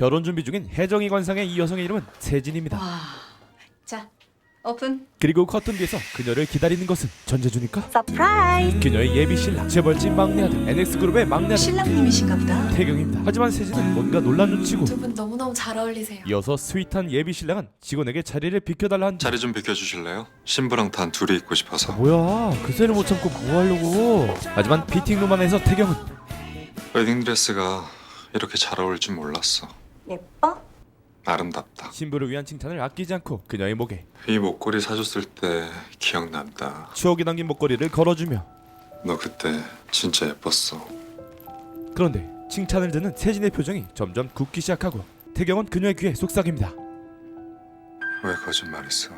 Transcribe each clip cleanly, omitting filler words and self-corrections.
결혼 준비 중인 혜정이 관상의 이 여성의 이름은 세진입니다. 와. 자, 오픈. 그리고 커튼 뒤에서 그녀를 기다리는 것은 전재준일까? 서프라이즈. 그녀의 예비 신랑, 재벌집 막내 아들, NX그룹의 막내 아들 신랑님이신가 보다. 태경입니다. 하지만 세진은 뭔가 논란 눈치고 두 분 너무너무 잘 어울리세요. 이어서 스윗한 예비 신랑은 직원에게 자리를 비켜달라 한다. 자리 좀 비켜주실래요? 신부랑 단 둘이 있고 싶어서. 뭐야, 그새를 못 참고 뭐 하려고. 하지만 피팅룸 안에서 태경은 웨딩드레스가 이렇게 잘 어울릴 줄 몰랐어. 예뻐? 아름답다. 신부를 위한 칭찬을 아끼지 않고 그녀의 목에 이 목걸이 사줬을 때 기억난다. 추억이 남긴 목걸이를 걸어주며 너 그때 진짜 예뻤어. 그런데 칭찬을 듣는 세진의 표정이 점점 굳기 시작하고 태경은 그녀의 귀에 속삭입니다. 왜 거짓말했어?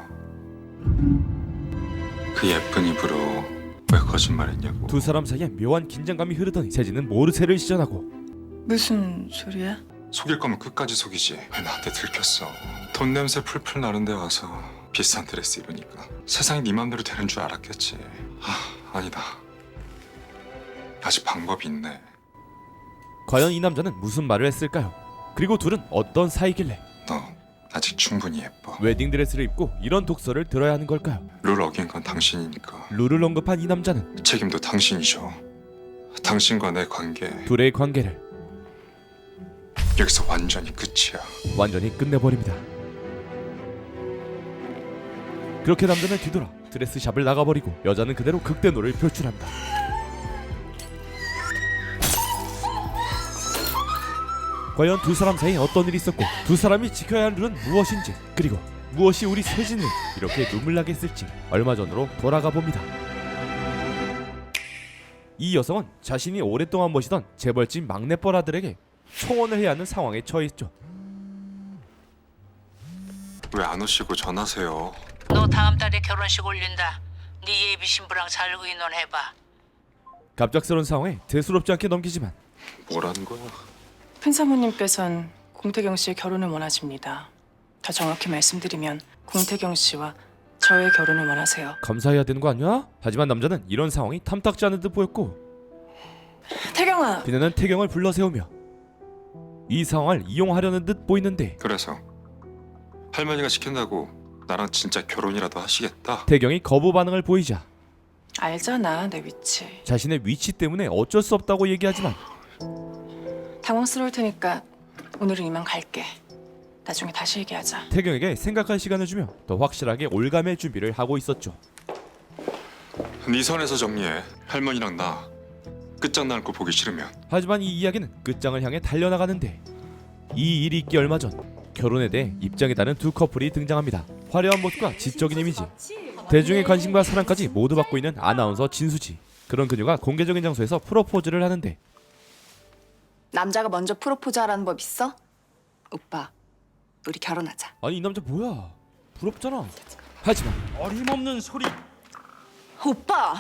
그 예쁜 입으로 왜 거짓말했냐고. 두 사람 사이에 묘한 긴장감이 흐르더니 세진은 모르쇠를 시전하고 무슨 소리야? 속일 거면 끝까지 속이지. 왜 나한테 들켰어? 돈 냄새 풀풀 나는데 와서 비싼 드레스 입으니까 세상이 네 맘대로 되는 줄 알았겠지. 아니다. 아직 방법이 있네. 과연 이 남자는 무슨 말을 했을까요? 그리고 둘은 어떤 사이길래 너 아직 충분히 예뻐. 웨딩드레스를 입고 이런 독서를 들어야 하는 걸까요? 룰 어긴 건 당신이니까 룰을 언급한 이 남자는 책임도 당신이죠. 당신과 내 관계 둘의 관계를 여기서 완전히 끝이야. 완전히 끝내버립니다. 그렇게 남자는 뒤돌아 드레스샵을 나가버리고 여자는 그대로 극대노를 표출합니다. 과연 두 사람 사이에 어떤 일이 있었고 두 사람이 지켜야 할 룰은 무엇인지, 그리고 무엇이 우리 세진을 이렇게 눈물 나게 했을지 얼마 전으로 돌아가 봅니다. 이 여성은 자신이 오랫동안 모시던 재벌집 막내뻘 아들에게 청혼을 해야 하는 상황에 처해 있죠. 왜 안 오시고 전하세요? 너 다음 달에 결혼식 올린다. 네 예비 신부랑 잘 의논해봐. 갑작스러운 상황에 대수롭지 않게 넘기지만 뭐라는 거야? 큰 사모님께선 공태경 씨의 결혼을 원하십니다. 더 정확히 말씀드리면 공태경 씨와 저의 결혼을 원하세요. 감사해야 되는 거 아니야? 하지만 남자는 이런 상황이 탐탁지 않은 듯 보였고 태경아! 그녀는 태경을 불러 세우며 이 상황을 이용하려는 듯 보이는데 그래서 할머니가 시킨다고 나랑 진짜 결혼이라도 하시겠다? 태경이 거부 반응을 보이자 알잖아, 내 위치. 자신의 위치 때문에 어쩔 수 없다고 얘기하지만 당황스러울 테니까 오늘은 이만 갈게. 나중에 다시 얘기하자. 태경에게 생각할 시간을 주며 더 확실하게 올감의 준비를 하고 있었죠. 네 선에서 정리해. 할머니랑 나 끝장날 거 보기 싫으면. 하지만 이 이야기는 끝장을 향해 달려나가는데 이 일이 있기 얼마 전 결혼에 대해 입장이 다른 두 커플이 등장합니다. 화려한 모습과 지적인 이미지, 대중의 관심과 사랑까지 모두 받고 있는 아나운서 진수지. 그런 그녀가 공개적인 장소에서 프로포즈를 하는데 남자가 먼저 프로포즈 하라는 법 있어? 오빠, 우리 결혼하자. 아니 이 남자 뭐야? 부럽잖아. 하지만 어림없는 소리. 오빠!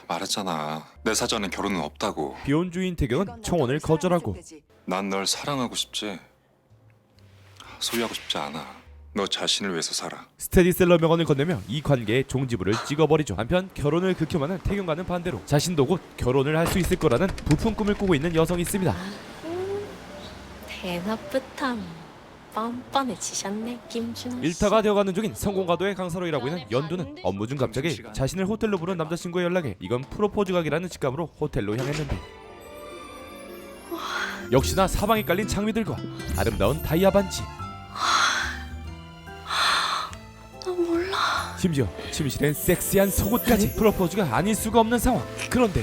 말했잖아. 내 사전엔 결혼은 없다고. 비혼주의인 태경은 청혼을 거절하고 난 널 사랑하고 싶지 소유하고 싶지 않아. 너 자신을 위해서 살아. 스테디셀러 명언을 건네며 이 관계의 종지부를 찍어버리죠. 한편 결혼을 극혐하는 태경과는 반대로 자신도 곧 결혼을 할 수 있을 거라는 부푼 꿈을 꾸고 있는 여성이 있습니다. 대낮부터 뻔뻔해지셨네, 김준호 씨. 일타가 되어가는 중인 성공가도의 강사로 일하고 있는 연두는 업무 중 갑자기 자신을 호텔로 부른 남자친구의 연락에 이건 프로포즈 각이라는 직감으로 호텔로 향했는데 역시나 사방에 깔린 장미들과 아름다운 다이아 반지, 나 몰라. 심지어 침실엔 섹시한 속옷까지. 프로포즈가 아닐 수가 없는 상황. 그런데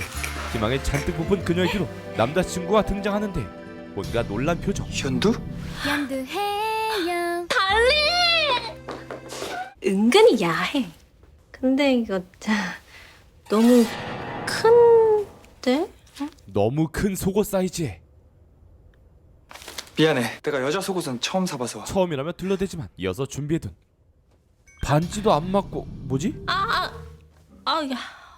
희망에 잔뜩 부푼 그녀의 뒤로 남자친구가 등장하는데 뭔가 놀란 표정. 현두? 연두해요 달리! 은근히 야해. 근데 이거 너무 큰데? 너무 큰 속옷 사이즈에 미안해. 내가 여자 속옷은 처음 사봐서. 처음이라며 둘러대지만 이어서 준비해둔 반지도 안 맞고 뭐지? 야,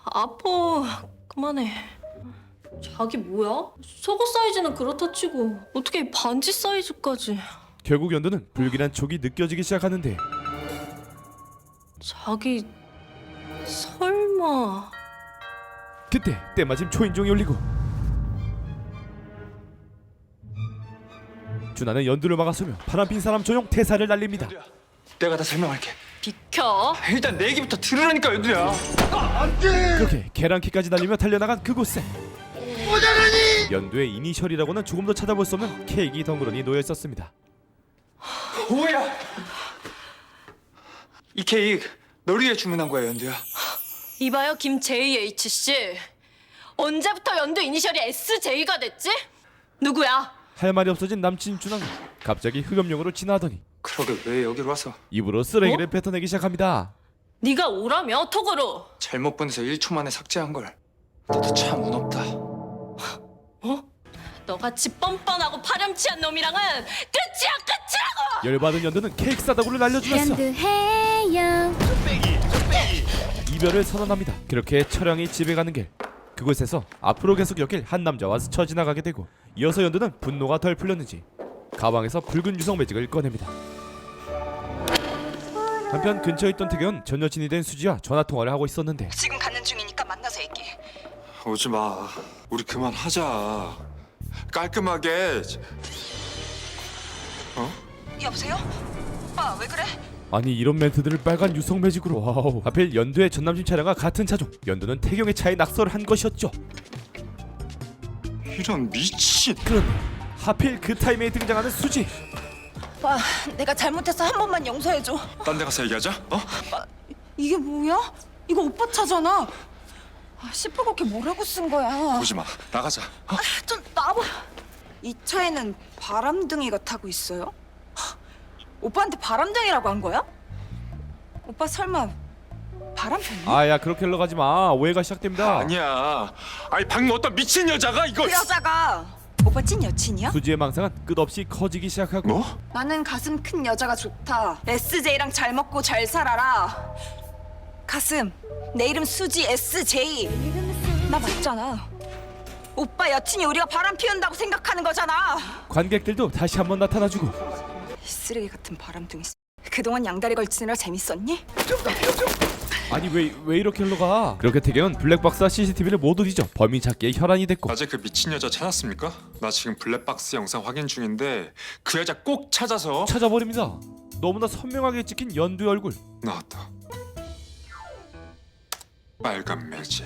아파. 그만해. 자기 뭐야? 속옷 사이즈는 그렇다 치고 어떻게 반지 사이즈까지? 결국 연두는 불길한 촉이 느껴지기 시작하는데 자기 설마? 그때 때마침 초인종이 울리고 준하는 연두를 막아서며 바람핀 사람 조용 태사를 날립니다. 내가 다 설명할게. 비켜. 일단 내 얘기부터 들으라니까 연두야. 그렇게 계란키까지 날리며 달려나간 그곳에 연두의 이니셜이라고는 조금 더 찾아볼 수 없는 케이크 덩그러니 놓여 있었습니다. 뭐야? 이 케이크 널 위해 주문한 거야 연두야. 이봐요 김 JH씨. 언제부터 연두 이니셜이 SJ가 됐지? 누구야? 할 말이 없어진 남친 준하는 갑자기 흑염룡으로 진화하더니 그러게 왜 여기로 와서? 입으로 쓰레기를 뱉어내기 시작합니다. 네가 오라며 톡으로. 잘못 보내서 1초 만에 삭제한 걸. 너도 참 운 없다. 너같이 뻔뻔하고 파렴치한 놈이랑은 끝이야 끝이라고. 열받은 연두는 케이크 싸다구를 날려주면서 연두해요. 이별을 선언합니다. 그렇게 철영이 집에 가는 길, 그곳에서 앞으로 계속 엮일 한 남자와 스쳐 지나가게 되고, 이어서 연두는 분노가 덜 풀렸는지 가방에서 붉은 유성 매직을 꺼냅니다. 한편 근처에 있던 태경은 전 여친이 된 수지와 전화통화를 하고 있었는데 지금 가는 중이니까 만나서 얘기해. 오지 마. 우리 그만하자. 깔끔하게. 여보세요? 오빠 왜 그래? 아니 이런 멘트들을 빨간 유성 매직으로. 와우. 하필 연두의 전남친 차량과 같은 차종, 연두는 태경의 차에 낙서를 한 것이었죠. 이런 미친. 그런데 하필 그 타임에 등장하는 수지. 오빠 내가 잘못해서 한 번만 용서해줘. 딴 데 가서 얘기하자. 이게 뭐야? 이거 오빠 차잖아. 시퍼렇게 뭐라고 쓴 거야? 오지 마. 나가자. 좀 나봐. 이 차에는 바람둥이가 타고 있어요? 오빠한테 바람둥이라고 한 거야? 오빠 설마 바람 폈니? 아야 그렇게 흘러가지 마. 오해가 시작됩니다. 아니야. 아니 방금 어떤 미친 여자가 이걸. 그 여자가 오빠 찐 여친이야? 수지의 망상은 끝없이 커지기 시작하고 뭐? 나는 가슴 큰 여자가 좋다. SJ랑 잘 먹고 잘 살아라. 가슴, 내 이름 수지 SJ. 나 맞잖아. 오빠 여친이 우리가 바람 피운다고 생각하는 거잖아. 관객들도 다시 한번 나타나주고 이 쓰레기 같은 바람둥이. 그동안 양다리 걸치느라 재밌었니? 아니 왜 이렇게 흘러가? 그렇게 태경은 블랙박스와 CCTV를 모두 뒤져 범인 찾기에 혈안이 됐고, 낮에 그 미친 여자 찾았습니까? 나 지금 블랙박스 영상 확인 중인데 그 여자 꼭 찾아서. 찾아버립니다. 너무나 선명하게 찍힌 연두의 얼굴. 나왔다. 빨간 매직.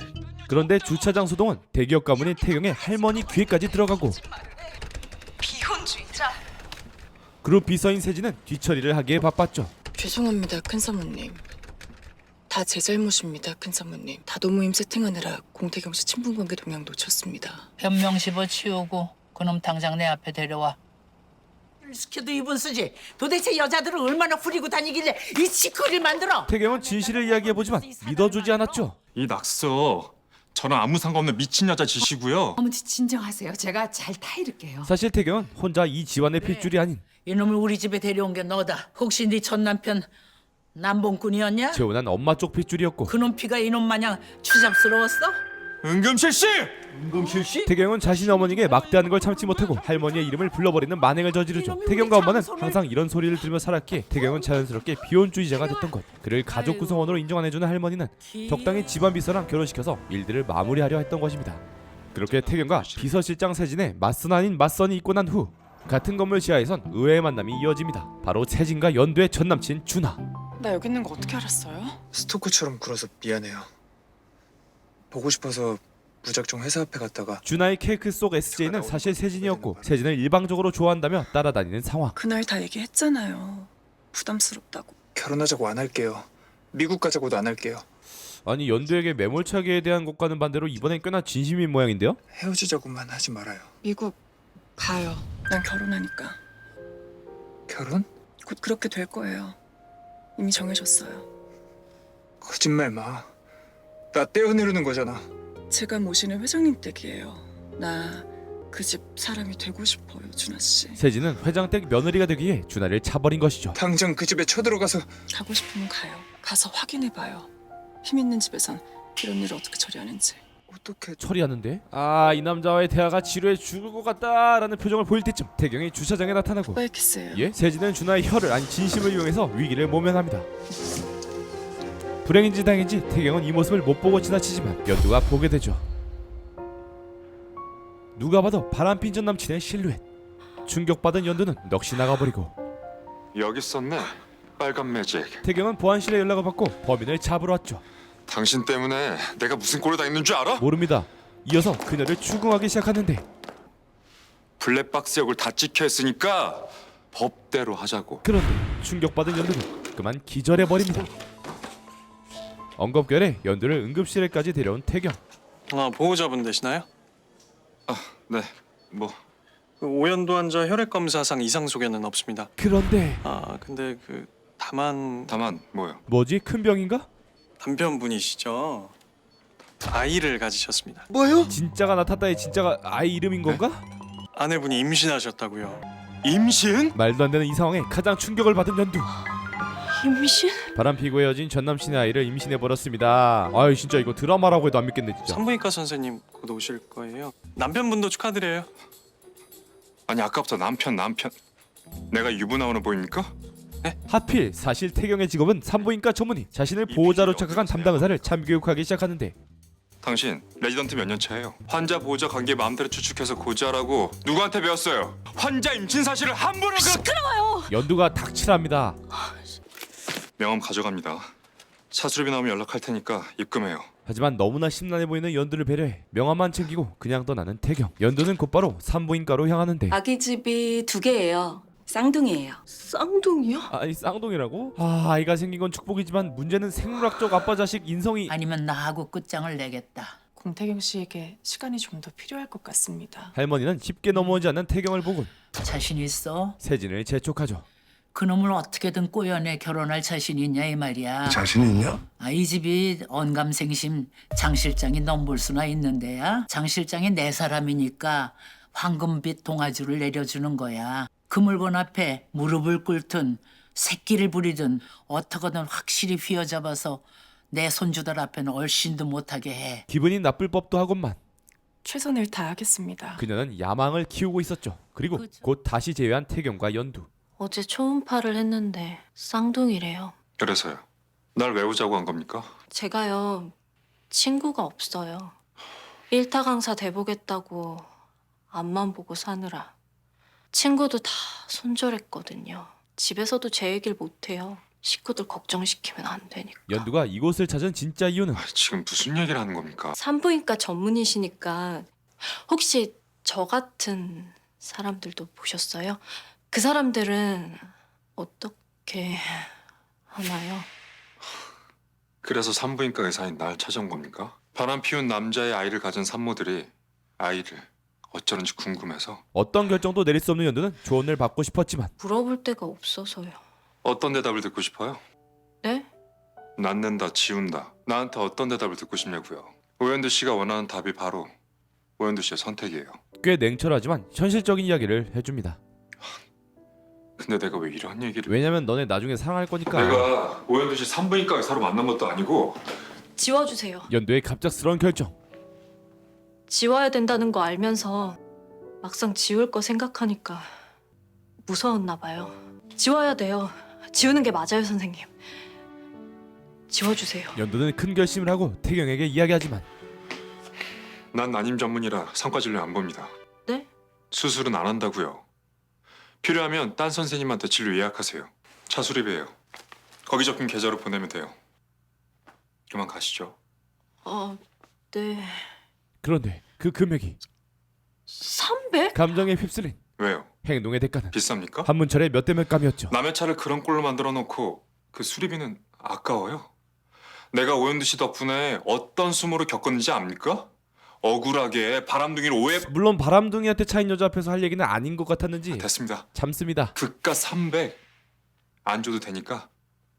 그런데 주차장 소동은 대기업 가문인 태경의 할머니 귀에까지 들어가고, 비혼주의자. 그룹 비서인 세진은 뒤처리를 하기에 바빴죠. 죄송합니다, 큰 사모님. 다 제 잘못입니다, 큰 사모님. 다도모임 세팅하느라 공태경 씨 친분관계 동향 놓쳤습니다. 변명 씹어치우고 그놈 당장 내 앞에 데려와. 시켜도 이분 쓰지. 도대체 여자들을 얼마나 후리고 다니길래 이 시커리를 만들어? 태경은 진실을 이야기해보지만 믿어주지 않았죠. 이 낙서 저랑 아무 상관없는 미친 여자 짓이고요. 어머니 진정하세요. 제가 잘 타이를게요. 사실 태경은 혼자 이 집안의 핏줄이 아닌 이놈을 우리 집에 데려온 게 너다. 혹시 네 전 남편 남봉꾼이었냐? 재혼한 엄마 쪽 핏줄이었고, 그놈 피가 이놈 마냥 추잡스러웠어? 은금실 씨! 태경은 자신의 어머니에게 막대하는 걸 참지 못하고 할머니의 이름을 불러버리는 만행을 저지르죠. 태경과 엄마는 항상 이런 소리를 들으며 살았기에 태경은 자연스럽게 비혼주의자가 됐던 것. 그를 가족 구성원으로 인정 안 해주는 할머니는 적당히 집안 비서랑 결혼시켜서 일들을 마무리하려 했던 것입니다. 그렇게 태경과 비서실장 세진의 맞선 아닌 맞선이 있고 난 후 같은 건물 지하에선 의외의 만남이 이어집니다. 바로 세진과 연두의 전남친 준하. 나 여기 있는 거 어떻게 알았어요? 스토커처럼 굴어서 미안해요. 보고 싶어서 무작정 회사 앞에 갔다가 준하의 케이크 속 SJ는 사실 세진이었고, 세진을 일방적으로 좋아한다며 따라다니는 상황. 그날 다 얘기했잖아요. 부담스럽다고. 결혼하자고 안 할게요. 미국 가자고도 안 할게요. 아니 연두에게 매몰차기에 대한 것과는 반대로 이번엔 꽤나 진심인 모양인데요? 헤어지자고만 하지 말아요. 미국 가요. 난 결혼하니까. 결혼? 곧 그렇게 될 거예요. 이미 정해졌어요. 거짓말 마. 나 떼어내려는 거잖아. 제가 모시는 회장님 댁이에요. 나 그 집 사람이 되고 싶어요, 준하 씨. 세진은 회장댁 며느리가 되기 위해 준하를 차버린 것이죠. 당장 그 집에 쳐들어가서. 가고 싶으면 가요. 가서 확인해봐요. 힘 있는 집에선 이런 일을 어떻게 처리하는지. 어떻게 처리하는데? 아, 이 남자와의 대화가 지루해 죽을 것 같다라는 표정을 보일 때쯤 태경이 주차장에 나타나고, 오빠의 키스예요. 예? 세진은 준하의 혀를 아니 진심을 이용해서 위기를 모면합니다. 불행인지 다행인지 태경은 이 모습을 못 보고 지나치지만 연두가 보게 되죠. 누가 봐도 바람핀 전 남친의 실루엣. 충격받은 연두는 넋이 나가버리고 여기 있었네. 빨간 매직. 태경은 보안실에 연락을 받고 범인을 잡으러 왔죠. 당신 때문에 내가 무슨 꼴을 당했는 줄 알아? 모릅니다. 이어서 그녀를 추궁하기 시작하는데 블랙박스 역을 다 찍혀 있으니까 법대로 하자고. 그런데 충격받은 연두는 그만 기절해버립니다. 엉겁결에 연두를 응급실에까지 데려온 태경. 보호자분 되시나요? 네, 뭐 그 오연도 환자 혈액 검사상 이상 소견은 없습니다. 그런데 근데 다만 뭐요? 뭐지? 큰 병인가? 남편분이시죠? 아이를 가지셨습니다. 진짜가 나탔다의 진짜가 아이 이름인 건가? 아내분이 임신하셨다고요. 임신? 말도 안 되는 이 상황에 가장 충격을 받은 연두. 임신? 바람피고 헤어진 전남친의 아이를 임신해버렸습니다. 아유 진짜 이거 드라마라고 해도 안 믿겠네 진짜. 산부인과 선생님 곧 오실 거예요. 남편분도 축하드려요. 아니 아까부터 남편. 내가 유부남으로 보입니까? 하필 사실 태경의 직업은 산부인과 전문의. 자신을 보호자로 착각한 담당 의사를 참교육하기 시작하는데 당신 레지던트 몇 년 차예요? 환자 보호자 관계 마음대로 추측해서 고지하라고 누구한테 배웠어요? 환자 임신 사실을 함부로 연두가 닥치랍니다. 명함 가져갑니다. 차수립이 나오면 연락할 테니까 입금해요. 하지만 너무나 심란해 보이는 연두를 배려해 명함만 챙기고 그냥 떠나는 태경. 연두는 곧바로 산부인과로 향하는데 아기 집이 2개예요. 쌍둥이에요. 쌍둥이요? 아니 쌍둥이라고? 아이가 생긴 건 축복이지만 문제는 생물학적 아빠 자식 인성이. 아니면 나하고 끝장을 내겠다. 공태경 씨에게 시간이 좀 더 필요할 것 같습니다. 할머니는 쉽게 넘어오지 않는 태경을 보곤 자신 있어? 세진을 재촉하죠. 그놈을 어떻게든 꼬여내 결혼할 자신이 있냐 이 말이야. 자신 있냐? 이 집이 언감생심 장 실장이 넘볼 수나 있는데야. 장 실장이 내 사람이니까 황금빛 동아줄을 내려주는 거야. 그 물건 앞에 무릎을 꿇든 새끼를 부리든 어떻게든 확실히 휘어잡아서 내 손주들 앞에는 얼씬도 못하게 해. 기분이 나쁠 법도 하건만 최선을 다하겠습니다. 그녀는 야망을 키우고 있었죠. 그리고 곧 다시 재회한 태경과 연두. 어제 초음파를 했는데 쌍둥이래요. 그래서요. 날 외우자고 한 겁니까? 제가요 친구가 없어요. 1타 강사 돼보겠다고 앞만 보고 사느라 친구도 다 손절했거든요. 집에서도 제 얘기를 못해요. 식구들 걱정시키면 안 되니까. 연두가 이곳을 찾은 진짜 이유는 지금 무슨 얘기를 하는 겁니까? 산부인과 전문이시니까 혹시 저 같은 사람들도 보셨어요? 그 사람들은 어떻게 하나요? 그래서 산부인과 의사인 날 찾아온 겁니까? 바람 피운 남자의 아이를 가진 산모들이 아이를 어쩌는지 궁금해서. 어떤 결정도 내릴 수 없는 연두는 조언을 받고 싶었지만 물어볼 데가 없어서요. 어떤 대답을 듣고 싶어요? 네? 낳는다, 지운다. 나한테 어떤 대답을 듣고 싶냐고요. 오연두 씨가 원하는 답이 바로 오연두 씨의 선택이에요. 꽤 냉철하지만 현실적인 이야기를 해줍니다. 근데 내가 왜 이런 얘기를... 왜냐면 너네 나중에 사랑할 거니까. 내가 오연두 씨 산부인과 의사로 만난 것도 아니고. 지워주세요. 연두의 갑작스러운 결정. 지워야 된다는 거 알면서 막상 지울 거 생각하니까 무서웠나 봐요. 지워야 돼요. 지우는 게 맞아요, 선생님. 지워주세요. 연두는 큰 결심을 하고 태경에게 이야기하지만 난 난임 전문이라 성과 진료 안 봅니다. 네? 수술은 안 한다고요. 필요하면 딴 선생님한테 진료 예약하세요. 차수립이에요. 거기 적힌 계좌로 보내면 돼요. 그만 가시죠. 네. 그런데 그 금액이 300? 감정에 휩쓸린 왜요? 행동의 대가는 비쌉니까? 한문철의 몇 대 몇 감이었죠. 남의 차를 그런 꼴로 만들어 놓고 그 수리비는 아까워요? 내가 오연두 씨 덕분에 어떤 수모를 겪었는지 압니까? 억울하게 바람둥이를 오해... 물론 바람둥이한테 차인 여자 앞에서 할 얘기는 아닌 것 같았는지 됐습니다. 참습니다. 그깟 300 안 줘도 되니까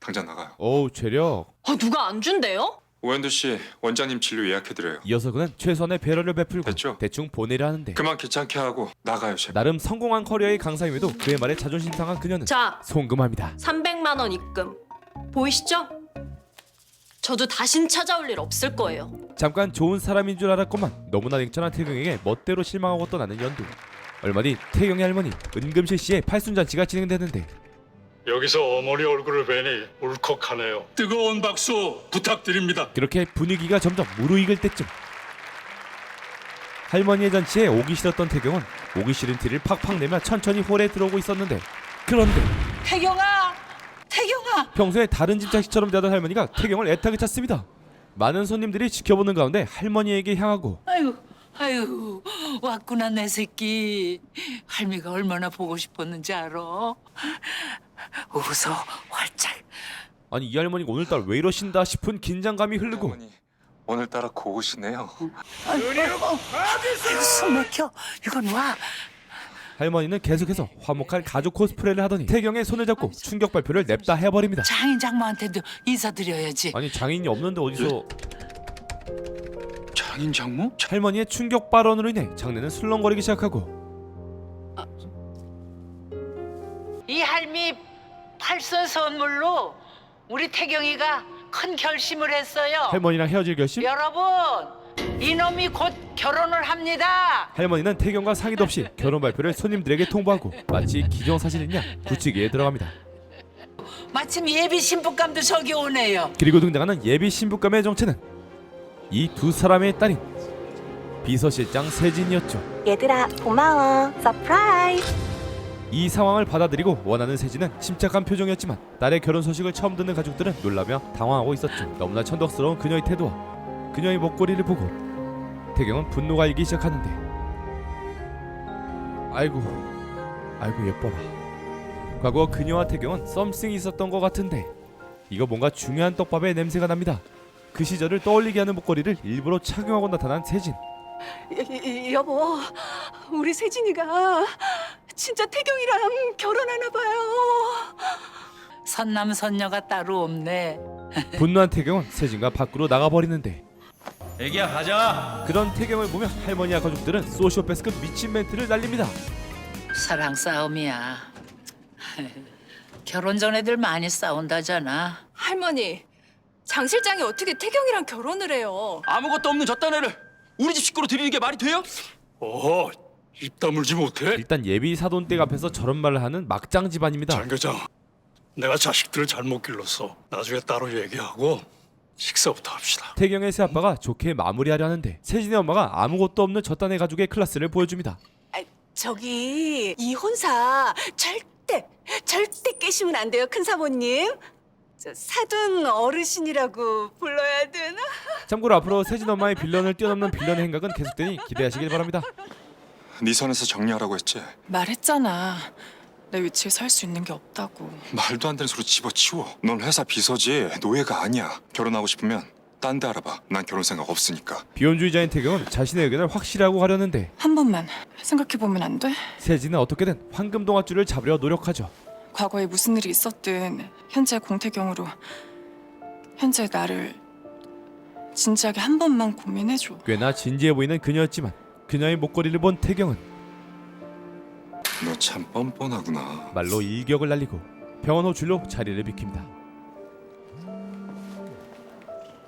당장 나가요. 어우 죄력. 누가 안 준대요? 오연두 씨 원장님 진료 예약해드려요. 이어서 그는 최선의 배려를 베풀고 됐죠? 대충 보내려 하는데 그만 귀찮게 하고 나가요, 제발. 나름 성공한 커리어의 강사임에도 그의 말에 자존심 상한 그녀는 자, 송금합니다. 300만 원 입금. 보이시죠? 저도 다신 찾아올 일 없을 거예요. 잠깐 좋은 사람인 줄 알았건만 너무나 냉철한 태경에게 멋대로 실망하고 떠나는 연두. 얼마 뒤 태경의 할머니 은금실 씨의 팔순잔치가 진행되는데 여기서 어머니 얼굴을 뵈니 울컥하네요. 뜨거운 박수 부탁드립니다. 그렇게 분위기가 점점 무르익을 때쯤 할머니의 잔치에 오기 싫었던 태경은 오기 싫은 티를 팍팍 내며 천천히 홀에 들어오고 있었는데, 그런데 태경아! 태경아! 평소에 다른 집 자식처럼 대하던 할머니가 태경을 애타게 찾습니다. 많은 손님들이 지켜보는 가운데 할머니에게 향하고 아유, 왔구나 내 새끼. 할미가 얼마나 보고 싶었는지 알아? 웃어 활짝. 아니 이 할머니가 오늘따라 왜 이러신다 싶은 긴장감이 흐르고 어머니 오늘따라 고우시네요. 아이고, 숨 막혀. 이건 와. 할머니는 계속해서 화목한 가족 코스프레를 하더니 태경의 손을 잡고 충격 발표를 냅다 해버립니다. 장인 장모한테도 인사드려야지. 아니 장인이 없는데 어디서. 장인 장모? 할머니의 충격 발언으로 인해 장례는 술렁거리기 시작하고 이 할미 팔선 선물로 우리 태경이가 큰 결심을 했어요. 할머니랑 헤어질 결심? 여러분, 이놈이 곧 결혼을 합니다. 할머니는 태경과 상의도 없이 결혼 발표를 손님들에게 통보하고 마치 기정사실이냐 굳히기에 들어갑니다. 마침 예비 신부감도 저기 오네요. 그리고 등장하는 예비 신부감의 정체는 이 두 사람의 딸인 비서실장 세진이었죠. 얘들아 고마워. 서프라이즈. 이 상황을 받아들이고 원하는 세진은 침착한 표정이었지만 딸의 결혼 소식을 처음 듣는 가족들은 놀라며 당황하고 있었죠. 너무나 천덕스러운 그녀의 태도와 그녀의 목걸이를 보고 태경은 분노가 일기 시작하는데, 아이고 예뻐라. 과거 그녀와 태경은 썸씽이 있었던 것 같은데 이거 뭔가 중요한 떡밥의 냄새가 납니다. 그 시절을 떠올리게 하는 목걸이를 일부러 착용하고 나타난 세진. 여보, 우리 세진이가 진짜 태경이랑 결혼하나 봐요. 선남선녀가 따로 없네. 분노한 태경은 세진과 밖으로 나가버리는데, 애기야 가자. 그런 태경을 보며 할머니와 가족들은 소시오패스급 미친 멘트를 날립니다. 사랑 싸움이야. 결혼 전 애들 많이 싸운다잖아. 할머니, 장 실장이 어떻게 태경이랑 결혼을 해요? 아무것도 없는 저딴 애를 우리 집 식구로 들이는 게 말이 돼요? 어, 입 다물지 못해? 일단 예비 사돈댁 앞에서 저런 말을 하는 막장 집안입니다. 장 교장, 내가 자식들을 잘못 길렀어. 나중에 따로 얘기하고 식사부터 합시다. 태경의 새아빠가 좋게 마무리하려 하는데 세진의 엄마가 아무것도 없는 저딴의 가족의 클래스를 보여줍니다. 저기 이혼사 절대 깨시면 안 돼요, 큰 사모님. 저 사돈 어르신이라고 불러야 되나? 참고로 앞으로 세진 엄마의 빌런을 뛰어넘는 빌런의 행각은 계속되니 기대하시길 바랍니다. 네 선에서 정리하라고 했지. 말했잖아. 내 위치에 설 수 있는 게 없다고. 말도 안 되는 소리 집어치워. 넌 회사 비서지 노예가 아니야. 결혼하고 싶으면 딴 데 알아봐. 난 결혼 생각 없으니까. 비혼주의자인 태경은 자신의 의견을 확실하고 하려는데 한 번만 생각해보면 안 돼? 세진은 어떻게든 황금 동아줄을 잡으려 노력하죠. 과거에 무슨 일이 있었든 현재 공태경으로 현재 나를 진지하게 한 번만 고민해줘. 꽤나 진지해 보이는 그녀였지만 그녀의 목걸이를 본 태경은 너 참 뻔뻔하구나. 말로 일격을 날리고 병원 호출로 자리를 비킵니다.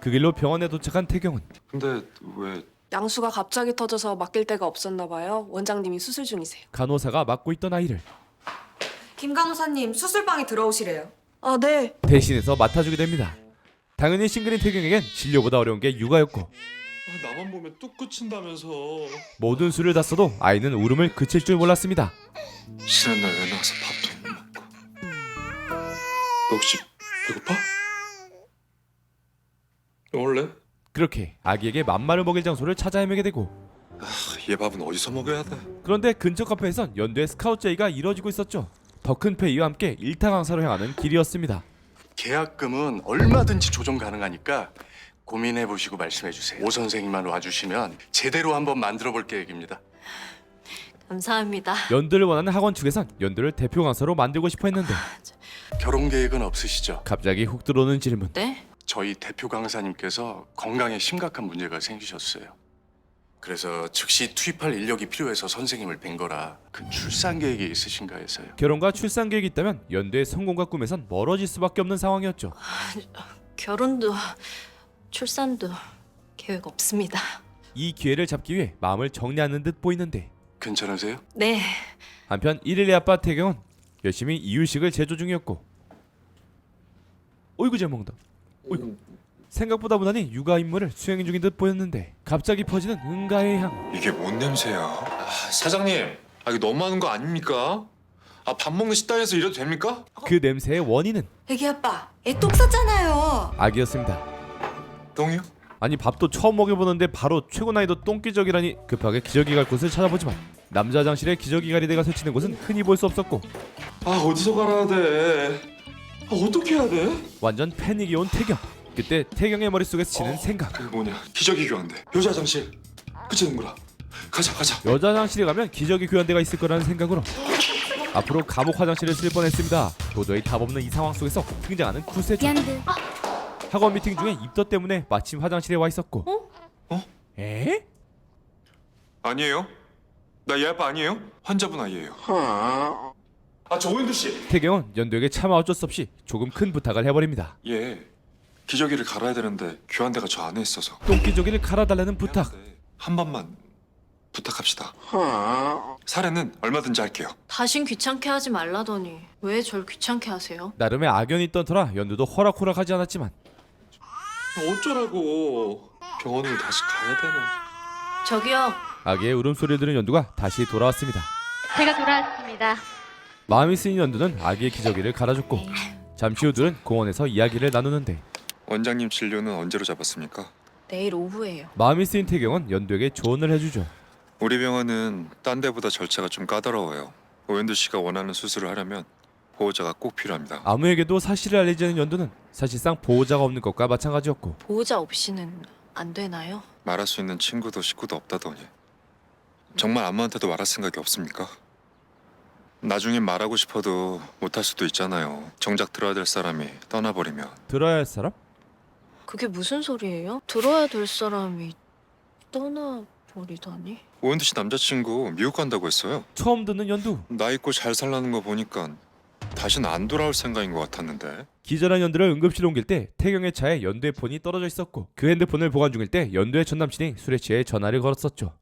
그 길로 병원에 도착한 태경은 근데 왜 양수가 갑자기 터져서 맡길 데가 없었나 봐요. 원장님이 수술 중이세요. 간호사가 맡고 있던 아이를 김 간호사님 수술방에 들어오시래요. 아, 네. 대신해서 맡아주게 됩니다. 당연히 싱글인 태경에겐 진료보다 어려운 게 육아였고 나만 보면 뚝 그친다면서. 모든 수를 다 써도 아이는 울음을 그칠 줄 몰랐습니다. 싫은 날 왜 나와서 밥도 못 먹고. 너 혹시 배고파? 원래? 그렇게 아기에게 맘마를 먹일 장소를 찾아 헤매게 되고, 얘 밥은 어디서 먹여야 돼? 그런데 근처 카페에선 연대 스카우트 제의가 이뤄지고 있었죠. 더 큰 페이와 함께 일타 강사로 향하는 길이었습니다. 계약금은 얼마든지 조정 가능하니까 고민해 보시고 말씀해 주세요. 오 선생님만 와주시면 제대로 한번 만들어 볼 계획입니다. 감사합니다. 연두를 원하는 학원 측에선 연두를 대표 강사로 만들고 싶어 했는데 결혼 계획은 없으시죠? 갑자기 훅 들어오는 질문. 네? 저희 대표 강사님께서 건강에 심각한 문제가 생기셨어요. 그래서 즉시 투입할 인력이 필요해서 선생님을 뵌 거라. 그 출산 계획이 있으신가 해서요. 결혼과 출산 계획이 있다면 연두의 성공과 꿈에선 멀어질 수밖에 없는 상황이었죠. 결혼도 출산도 계획 없습니다. 이 기회를 잡기 위해 마음을 정리하는 듯 보이는데 괜찮으세요? 네. 한편 1일의 아빠 태경은 열심히 이유식을 제조 중이었고, 어이구 잘 먹는다. 어이구. 생각보다 무난히 육아 임무를 수행 중인 듯 보였는데 갑자기 퍼지는 응가의 향. 이게 뭔 냄새야? 사장님, 이거 너무하는 거 아닙니까? 밥 먹는 식당에서 이래도 됩니까? 그 냄새의 원인은 애기 아빠, 애 똥 쌌잖아요. 아기였습니다. 똥이요? 아니 밥도 처음 먹여보는데 바로 최고 난이도 똥기저귀라니. 급하게 기저귀 갈 곳을 찾아보지만 남자 화장실에 기저귀 가리대가 설치된 곳은 흔히 볼 수 없었고 어디서 갈아야 돼? 어떻게 해야 돼? 완전 패닉이 온 태경. 그때 태경의 머릿속에서 치는 생각. 그 뭐냐, 기저귀 교환대. 여자 화장실. 그치 능구라. 가자. 여자 화장실에 가면 기저귀 교환대가 있을 거라는 생각으로 앞으로 감옥 화장실을 쓸 뻔했습니다. 도저히 답 없는 이 상황 속에서 등장하는 구세주. 학원 미팅 중에 입덧 때문에 마침 화장실에 와 있었고. 에? 아니에요? 나 얘 아빠 아니에요? 환자분 아이예요. 저 오현두 씨. 태경은 연두에게 차마 어쩔 수 없이 조금 큰 부탁을 해버립니다. 얘 기저귀를 갈아야 되는데 교환대가 저 안에 있어서. 똥기저귀를 갈아달라는 부탁. 한 번만 부탁합시다. 사례는 얼마든지 할게요. 다신 귀찮게 하지 말라더니 왜 절 귀찮게 하세요? 나름의 악연이 있던 터라 연두도 호락호락하지 않았지만 어쩌라고. 병원으로 다시 가야 되나? 저기요. 아기의 울음소리를 들은 연두가 다시 돌아왔습니다. 제가 돌아왔습니다. 마음이 쓰인 연두는 아기의 기저귀를 갈아줬고 잠시 후 둘은 공원에서 이야기를 나누는데 원장님 진료는 언제로 잡았습니까? 내일 오후에요. 마음이 쓰인 태경은 연두에게 조언을 해주죠. 우리 병원은 딴 데보다 절차가 좀 까다로워요. 오현두 씨가 원하는 수술을 하려면 보호자가 꼭 필요합니다. 아무에게도 사실을 알리지 않은 연두는 사실상 보호자가 없는 것과 마찬가지였고 보호자 없이는 안 되나요? 말할 수 있는 친구도 식구도 없다더니 정말 아무한테도 말할 생각이 없습니까? 나중엔 말하고 싶어도 못할 수도 있잖아요. 정작 들어야 될 사람이 떠나버리면. 들어야 할 사람? 그게 무슨 소리예요? 들어야 될 사람이 떠나버리다니? 오현두 씨 남자친구 미국 간다고 했어요. 처음 듣는 연두. 나 있고 잘 살라는 거 보니까 다시는 안 돌아올 생각인 것 같았는데. 기절한 연두를 응급실로 옮길 때 태경의 차에 연두의 폰이 떨어져 있었고 그 핸드폰을 보관 중일 때 연두의 전남친이 술에 취해 전화를 걸었었죠.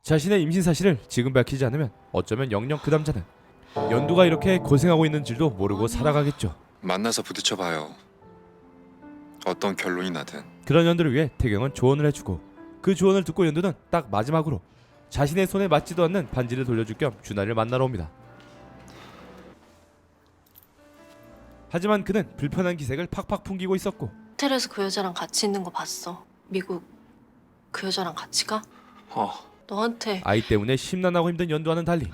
자신의 임신 사실을 지금 밝히지 않으면 어쩌면 영영 그 남자는 연두가 이렇게 고생하고 있는 줄도 모르고 살아가겠죠. 만나서 부딪혀봐요. 어떤 결론이 나든. 그런 연두를 위해 태경은 조언을 해주고 그 조언을 듣고 연두는 딱 마지막으로 자신의 손에 맞지도 않는 반지를 돌려줄 겸 준하를 만나러 옵니다. 하지만 그는 불편한 기색을 팍팍 풍기고 있었고 호텔에서 그 여자랑 같이 있는 거 봤어. 미국 그 여자랑 같이 가? 너한테 아이 때문에 심란하고 힘든 연두와는 달리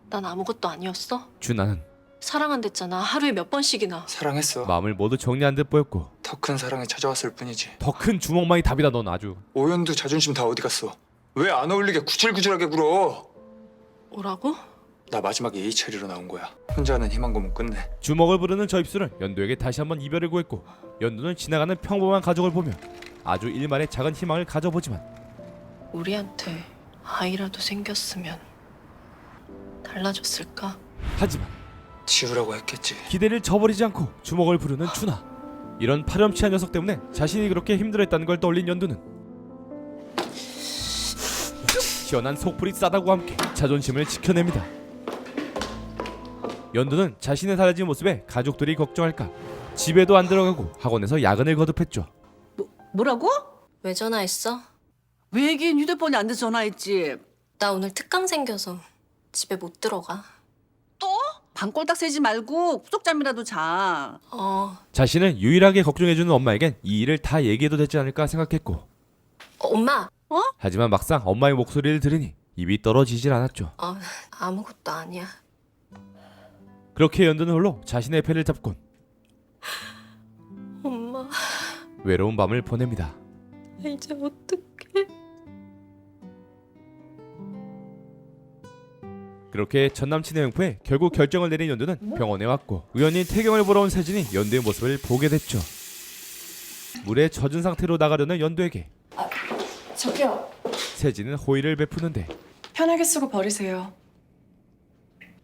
난 아무것도 아니었어? 준하는 사랑한댔잖아. 하루에 몇 번씩이나. 사랑했어. 마음을 모두 정리한 듯 보였고 더 큰 사랑이 찾아왔을 뿐이지. 더 큰 주먹만이 답이다. 넌 아주. 오연두 자존심 다 어디 갔어? 왜 안 어울리게 구질구질하게 굴어? 뭐라고? 나 마지막에 예의 처리로 나온 거야. 혼자 하는 희망 고문 끝내. 주먹을 부르는 저 입술은 연두에게 다시 한번 이별을 구했고 연두는 지나가는 평범한 가족을 보며 아주 일말의 작은 희망을 가져보지만 우리한테 아이라도 생겼으면 달라졌을까? 하지만 지우라고 했겠지. 기대를 저버리지 않고 주먹을 부르는 준하. 이런 파렴치한 녀석 때문에 자신이 그렇게 힘들어했다는 걸 떠올린 연두는 시원한 속풀이 싸다고 함께 자존심을 지켜냅니다. 연두는 자신의 사라진 모습에 가족들이 걱정할까 집에도 안 들어가고 학원에서 야근을 거듭했죠. 뭐라고? 왜 전화했어? 왜긴 휴대폰이 안 돼서 전화했지. 나 오늘 특강 생겨서 집에 못 들어가. 또? 방꼴딱 새지 말고 구석잠이라도 자. 자신을 유일하게 걱정해주는 엄마에겐 이 일을 다 얘기해도 되지 않을까 생각했고 엄마! 하지만 막상 엄마의 목소리를 들으니 입이 떨어지질 않았죠. 아무것도 아니야. 그렇게 연두는 홀로 자신의 배를 잡곤 엄마, 외로운 밤을 보냅니다. 이제 어떡해? 그렇게 전남친의 횡포에 결국 결정을 내린 연두는 병원에 왔고 우연히 태경을 보러 온 세진이 연두의 모습을 보게 됐죠. 물에 젖은 상태로 나가려는 연두에게 저기요. 세진은 호의를 베푸는데 편하게 쓰고 버리세요.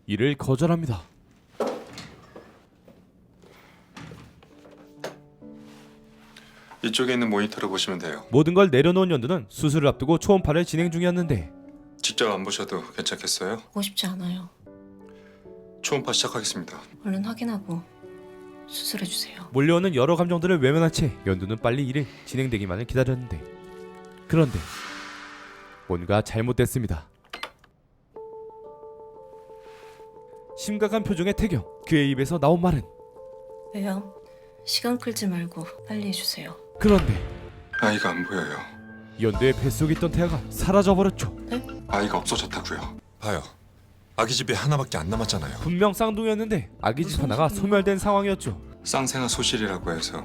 이를 거절합니다. 이쪽에 있는 모니터를 보시면 돼요. 모든 걸 내려놓은 연두는 수술을 앞두고 초음파를 진행 중이었는데 직접 안 보셔도 괜찮겠어요? 보고 싶지 않아요. 초음파 시작하겠습니다. 얼른 확인하고 수술해주세요. 몰려오는 여러 감정들을 외면한 채 연두는 빨리 일을 진행되기만을 기다렸는데, 그런데 뭔가 잘못됐습니다. 심각한 표정의 태경. 그의 입에서 나온 말은 왜요? 시간 끌지 말고 빨리 해주세요. 그런데 아이가 안 보여요. 연두의 뱃속에 있던 태아가 사라져버렸죠. 아이가 없어졌다고요. 봐요. 아기 집이 하나밖에 안 남았잖아요. 분명 쌍둥이였는데 아기 집 하나가 소멸된 상황이었죠. 쌍생아 소실이라고 해서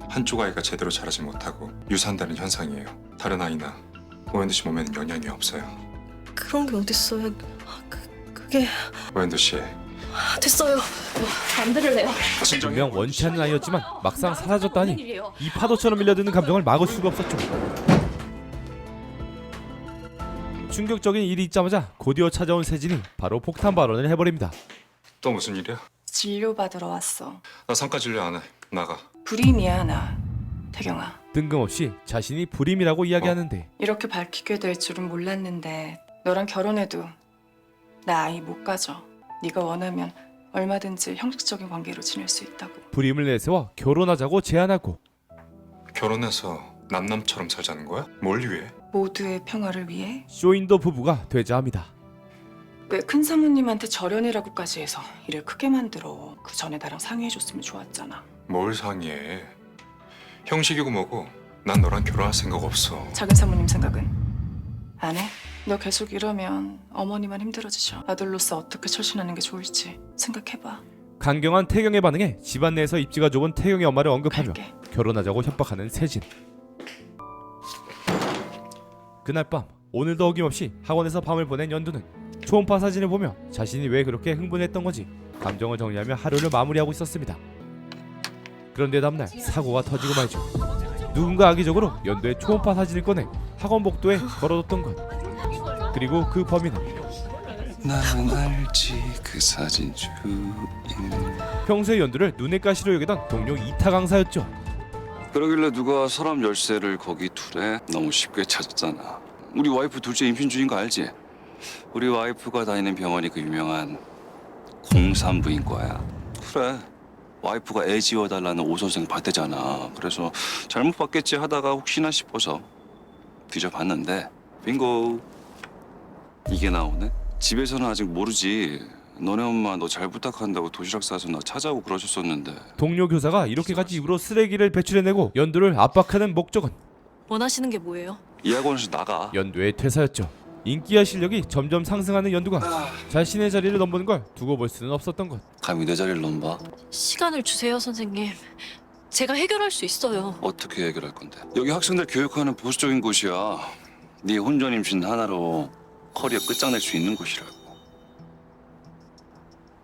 한쪽 아이가 제대로 자라지 못하고 유산되는 현상이에요. 다른 아이나 오현두 씨 몸에는 영향이 없어요. 그런 게 어딨어요. 그게 오현두 씨, 됐어요. 안 들을래요. 분명 원치 않는 아이였지만 막상 사라졌다니 이 파도처럼 밀려드는 감정을 막을 수가 없었죠. 충격적인 일이 있자마자 곧이어 찾아온 세진이 바로 폭탄 발언을 해버립니다. 또 무슨 일이야? 진료받으러 왔어. 나 상가 진료 안 해. 나가. 불임이야 나. 태경아. 뜬금없이 자신이 불임이라고 이야기하는데 이렇게 밝히게 될 줄은 몰랐는데 너랑 결혼해도 나 아이 못 가져. 네가 원하면 얼마든지 형식적인 관계로 지낼 수 있다고. 불임을 내세워 결혼하자고 제안하고 결혼해서 남남처럼 살자는 거야? 뭘 위해? 모두의 평화를 위해? 쇼인도 부부가 되자 합니다. 왜 큰 사모님한테 절연이라고까지 해서 일을 크게 만들어. 그 전에 나랑 상의해줬으면 좋았잖아. 뭘 상의해? 형식이고 뭐고 난 너랑 결혼할 생각 없어. 작은 사모님 생각은? 안 해? 너 계속 이러면 어머니만 힘들어지셔. 아들로서 어떻게 처신하는 게 좋을지 생각해봐. 강경한 태경의 반응에 집안 내에서 입지가 좁은 태경의 엄마를 언급하며 갈게. 결혼하자고 협박하는 세진. 그날 밤 오늘도 어김없이 학원에서 밤을 보낸 연두는 초음파 사진을 보며 자신이 왜 그렇게 흥분했던 건지 감정을 정리하며 하루를 마무리하고 있었습니다. 그런데 다음날 사고가 터지고 말죠. 누군가 악의적으로 연두의 초음파 사진을 꺼내 학원 복도에 걸어뒀던 것. 그리고 그 범인은 나는 알지 그 사진 주인. 평소에 연두를 눈의 가시로 여기던 동료 이타 강사였죠. 그러길래 누가 사람 열쇠를 거기 두래? 너무 쉽게 찾았잖아. 우리 와이프 둘째 임신 중인 거 알지? 우리 와이프가 다니는 병원이 그 유명한 공산부인과야. 그래. 와이프가 애 지워달라는 오 선생 봤대잖아. 그래서 잘못 봤겠지 하다가 혹시나 싶어서 뒤져봤는데 빙고. 이게 나오네? 집에서는 아직 모르지. 너네 엄마 너 잘 부탁한다고 도시락 싸서 나 찾아오고 그러셨었는데. 동료 교사가 이렇게까지 입으로 쓰레기를 배출해내고 연두를 압박하는 목적은 원하시는 게 뭐예요? 이 학원에서 나가. 연두의 퇴사였죠. 인기와 실력이 점점 상승하는 연두가 자신의 자리를 넘보는 걸 두고 볼 수는 없었던 것. 감히 내 자리를 넘봐? 시간을 주세요, 선생님. 제가 해결할 수 있어요. 어떻게 해결할 건데? 여기 학생들 교육하는 보수적인 곳이야. 네 혼전 임신 하나로 커리어 끝장낼 수 있는 곳이라고.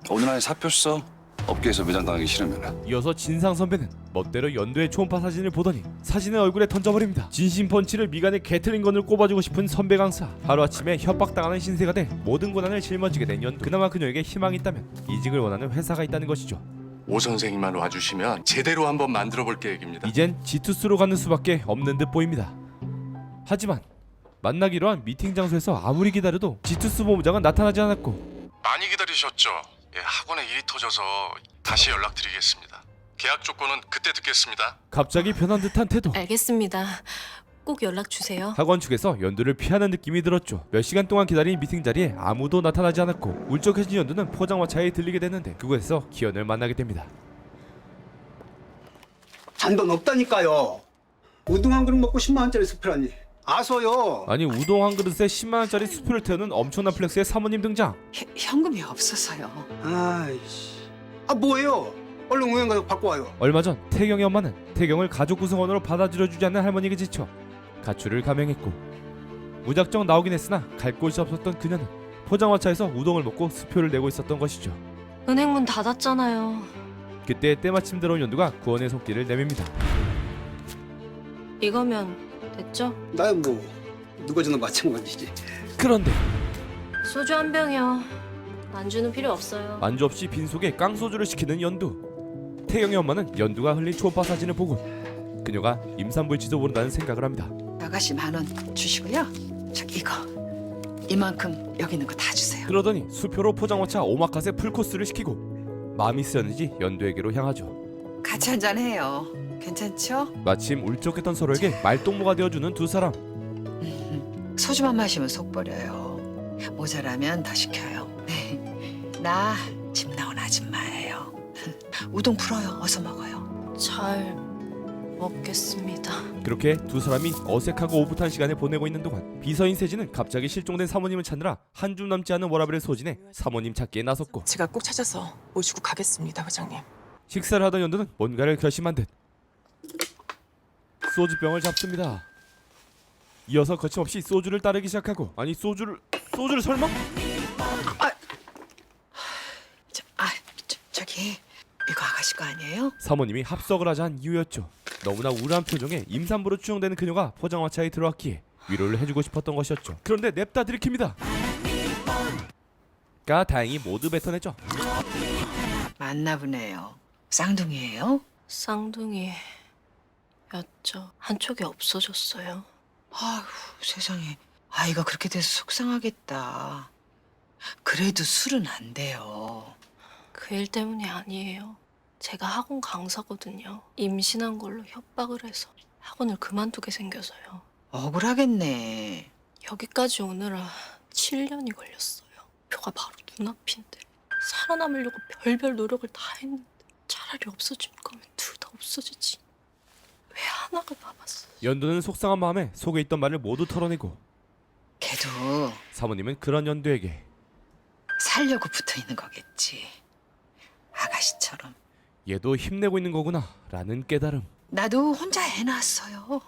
오늘 안에 사표 써. 업계에서 매장당하기 싫으면. 이어서 진상 선배는 멋대로 연두의 초음파 사진을 보더니 사진을 얼굴에 던져버립니다. 진심 펀치를 미간에 게틀링건을 꼽아주고 싶은 선배 강사. 하루아침에 협박당하는 신세가 돼 모든 고난을 짊어지게 된 연두. 그나마 그녀에게 희망이 있다면 이직을 원하는 회사가 있다는 것이죠. 오 선생님만 와주시면 제대로 한번 만들어 볼 계획입니다. 이젠 G2스로 가는 수밖에 없는 듯 보입니다. 하지만 만나기로 한 미팅 장소에서 아무리 기다려도 G2스 본부장은 나타나지 않았고. 많이 기다리셨죠? 예, 학원에 일이 터져서 다시 연락드리겠습니다. 계약 조건은 그때 듣겠습니다. 갑자기 변한 듯한 태도. 알겠습니다. 꼭 연락 주세요. 학원 측에서 연두를 피하는 느낌이 들었죠. 몇 시간 동안 기다린 미팅 자리에 아무도 나타나지 않았고 울적해진 연두는 포장마차에 들리게 됐는데 그곳에서 기현을 만나게 됩니다. 잔돈 없다니까요. 우동 한 그릇 먹고 10만 원짜리 수표라니. 아서요. 아니 우동 한 그릇에 10만 원짜리 수표를 태우는 엄청난 플렉스의 사모님 등장. 현금이 없어서요. 아이씨. 아 뭐예요? 얼른 은행 가서 받고 와요. 얼마 전 태경의 엄마는 태경을 가족 구성원으로 받아들여주지 않는 할머니에게 지쳐 가출을 감행했고 무작정 나오긴 했으나 갈 곳이 없었던 그녀는 포장마차에서 우동을 먹고 수표를 내고 있었던 것이죠. 은행 문 닫았잖아요. 그때 때마침 들어온 연두가 구원의 손길을 내밉니다. 이거면 됐죠? 나 뭐 누가 주나 마찬가지지. 그런데 소주 한 병이요. 안주는 필요 없어요. 안주 없이 빈속에 깡소주를 시키는 연두. 태경의 엄마는 연두가 흘린 초음파 사진을 보고 그녀가 임산부일지도 모른다는 생각을 합니다. 아가씨 10,000원 주시고요. 저기 이거 이만큼 여기 있는 거 다 주세요. 그러더니 수표로 포장마차 오마카세 풀코스를 시키고 마음이 쓰였는지 연두에게로 향하죠. 같이 한잔 해요. 괜찮죠? 마침 울적했던 서로에게 말동무가 되어주는 두 사람. 소주만 마시면 속 버려요. 모자라면 더 시켜요. 나 집 나온 아줌마예요. 우동 풀어요. 어서 먹어요. 잘 먹겠습니다. 그렇게 두 사람이 어색하고 오붓한 시간을 보내고 있는 동안 비서인 세진은 갑자기 실종된 사모님을 찾느라 한 줌 남지 않은 워라벨을 소진해 사모님 찾기에 나섰고, 제가 꼭 찾아서 모시고 가겠습니다, 회장님. 식사를 하던 연두는 뭔가를 결심한 듯 소주병을 잡습니다. 이어서 거침없이 소주를 따르기 시작하고, 아니 소주를 설마? 저기 이거 아가씨 거 아니에요? 사모님이 합석을 하자 한 이유였죠. 너무나 우울한 표정에 임산부로 추정되는 그녀가 포장마차에 들어왔기에 위로를 해주고 싶었던 것이었죠. 그런데 냅다 들이킵니다. 다행히 모두 뱉어냈죠. 맞나 보네요. 쌍둥이에요? 쌍둥이였죠. 한쪽이 없어졌어요. 아휴, 세상에. 아이가 그렇게 돼서 속상하겠다. 그래도 술은 안 돼요. 그 일 때문이 아니에요. 제가 학원 강사거든요. 임신한 걸로 협박을 해서 학원을 그만두게 생겨서요. 억울하겠네. 여기까지 오느라 7년이 걸렸어요. 표가 바로 눈앞인데 살아남으려고 별별 노력을 다 했는데 차라리 없어질 거면 둘 다 없어지지. 왜 하나가 남았어? 연두는 속상한 마음에 속에 있던 말을 모두 털어내고, 걔도 사모님은 그런 연두에게 살려고 붙어 있는 거겠지. 아가씨처럼. 얘도 힘내고 있는 거구나 라는 깨달음. 나도 혼자 애 낳았어요.